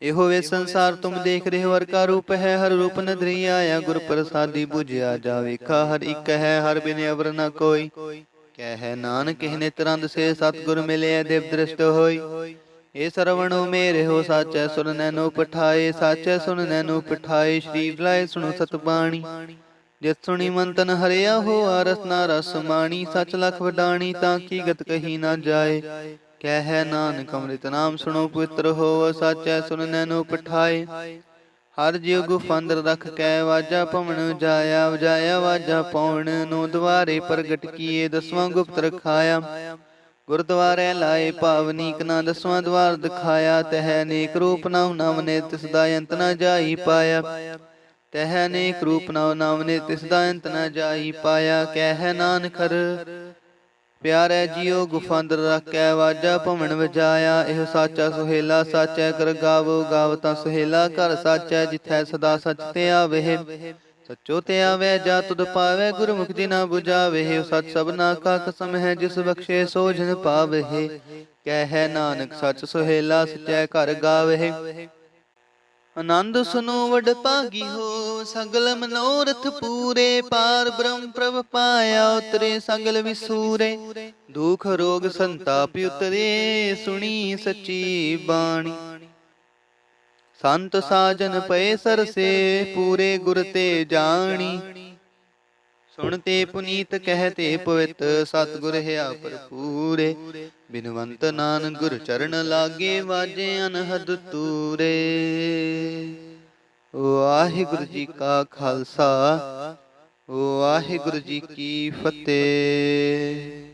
Speaker 1: ਇਹੋ ਵੇ ਸੰਸਾਰ ਤੁਮ ਦੇਖ ਰਹੇ ਹੋ। ਹਰ ਕਾ ਰੂਪ ਹੈ ਹਰ ਰੂਪ ਨਦਰੀ ਆਇਆ। ਗੁਰ ਪ੍ਰਸਾਦੀ ਬੁਝਿਆ ਜਾ ਵੇਖਾ ਹਰ ਇੱਕ ਹੈ ਹਰ ਬਿਨ ਅਵਰ ਨ ਕੋਈ। ਕਹਿ ਨਾਨਕ ਇਹ ਨੇਤਰਾਂ ਦਸੇ ਸਤਿਗੁਰ ਮਿਲਿਆ ਦਿਵ ਦ੍ਰਿਸ਼ਟ ਹੋਈ। ਇਹ ਸਰਵਣੋ ਮੇਰੇ ਹੋ ਸਾਚੈ ਸੁਨ ਨੈਨੋ ਪਠਾਏ। ਸਾਚੈ ਸੁਨ ਨੈਨੋ ਪਠਾਏ ਸ਼ਰੀਰ ਲਾਏ ਸੁਣੋ ਸਤ ਬਾਣੀ। ਜਿਤ ਸੁਣੀ ਮਨ ਤਨ ਹਰਿਆ ਹੋਆ ਰਸਨਾ ਰਸ ਮਾਣੀ। ਸਚ ਲਖ ਵਡਾਣੀ ਤਾਂ ਕੀ ਗਤ ਕਹੀ ਨਾ ਜਾਏ। ਕਹਿ ਨਾਨਕ ਅੰਮ੍ਰਿਤ ਨਾਮ ਸੁਣੋ ਪਵਿੱਤਰ ਹੋਵ। ਸਾਚੈ ਸੁਨ ਨੈਨੋ ਪਠਾਏ। ਹਰ ਜਿਉ ਗੁਫ ਅੰਦਰ ਰਖ ਕੈ ਵਾਜਾ ਭਵਨ ਜਾਇਆ। ਵਜਾਇਆ ਵਾਜਾ ਪਉਣ ਨੂੰ ਦੁਆਰੇ ਪ੍ਰਗਟ ਕੀਏ। ਦਸਵਾਂ ਗੁਪਤ ਰਖਾਇਆ ਗੁਰਦੁਆਰੇ ਲਾਏ ਭਾਵਨੀਕ ਨਾ। ਦਸਵਾਂ ਦਵਾਰ ਦਿਖਾਇਆ ਤਹਿ ਅਨੇਕ ਰੂਪ ਨਵ ਨਵ ਨੇ ਤਿਸ ਦਾ ਅੰਤ ਨਾ ਜਾਈ ਪਾਇਆ। ਤਹਿ ਅਨੇਕ ਰੂਪ ਨਵ ਨਵ ਨੇ ਤਿਸ ਦਾ ਅੰਤ ਨ ਜਾਈ ਪਾਇਆ। ਕਹਿ ਨਾਨਕ ਹਰ ਪਿਆਰੇ ਜੀਉ ਗੁਫਾ ਅੰਦਰ ਰੱਖੈ ਵਾਜਾ ਭਵਨ ਵਜਾਇਆ। ਇਹੋ ਸਾਚਾ ਸੁਹੇਲਾ ਸਾਚੈ ਕਰ ਗਾਵੋ। ਗਾਵ ਤਾਂ ਸੁਹੇਲਾ ਘਰ ਸਾਚੈ ਜਿਥੈ ਸਦਾ ਸਚ ਤੇ ਆਵੇ। ਸਚੋ ਤੇ ਆਵੇ ਜਾ ਤੁਧ ਪਾਵੇ ਗੁਰਮੁਖ ਜਿਨਾ ਬੁਝਾਵੇ। ਸਚ ਸਭਨਾ ਕਾ ਕਸਮ ਹੈ ਜਿਸ ਬਖਸ਼ੇ ਸੋ ਜਨ ਪਾਵੇ। ਕਹਿ ਨਾਨਕ ਸੱਚ ਸੁਹੇਲਾ ਸਚੈ ਘਰ ਗਾਵਹਿ। ਆਨੰਦ ਸੁਨੋ ਵਡ ਭਾਗੀ ਹੋ ਸਗਲ ਮਨੋਰਥ ਪੂਰੇ। ਪਾਰ ਬ੍ਰਹਮ ਪ੍ਰਭ ਪਾਇਆ ਉਤਰੇ ਸਗਲ ਵਿਸੂਰੇ। ਦੁਖ ਰੋਗ ਸੰਤਾਪ ਉਤਰੇ ਸੁਣੀ ਸੱਚੀ ਬਾਣੀ। ਸੰਤ ਸਾਜਨ ਪਏ ਸਰਸੇ ਪੂਰੇ ਗੁਰ ਤੇ ਜਾਣੀ। ਸੁਣਤੇ ਪੁਨੀਤ ਕਹਿਤੇ ਪਵਿੱਤ ਸਤਿਗੁਰ ਹਿਆ ਭਰਪੂਰੇ। ਬਿਨਵੰਤ ਨਾਨਕ ਗੁਰ ਚਰਨ ਲਾਗੇ ਵਾਜੇ ਅਨਹਦ ਤੂਰੇ। ਵਾਹਿਗੁਰੂ ਜੀ ਕਾ ਖਾਲਸਾ ਵਾਹਿਗੁਰੂ ਜੀ ਕੀ ਫਤਿਹ।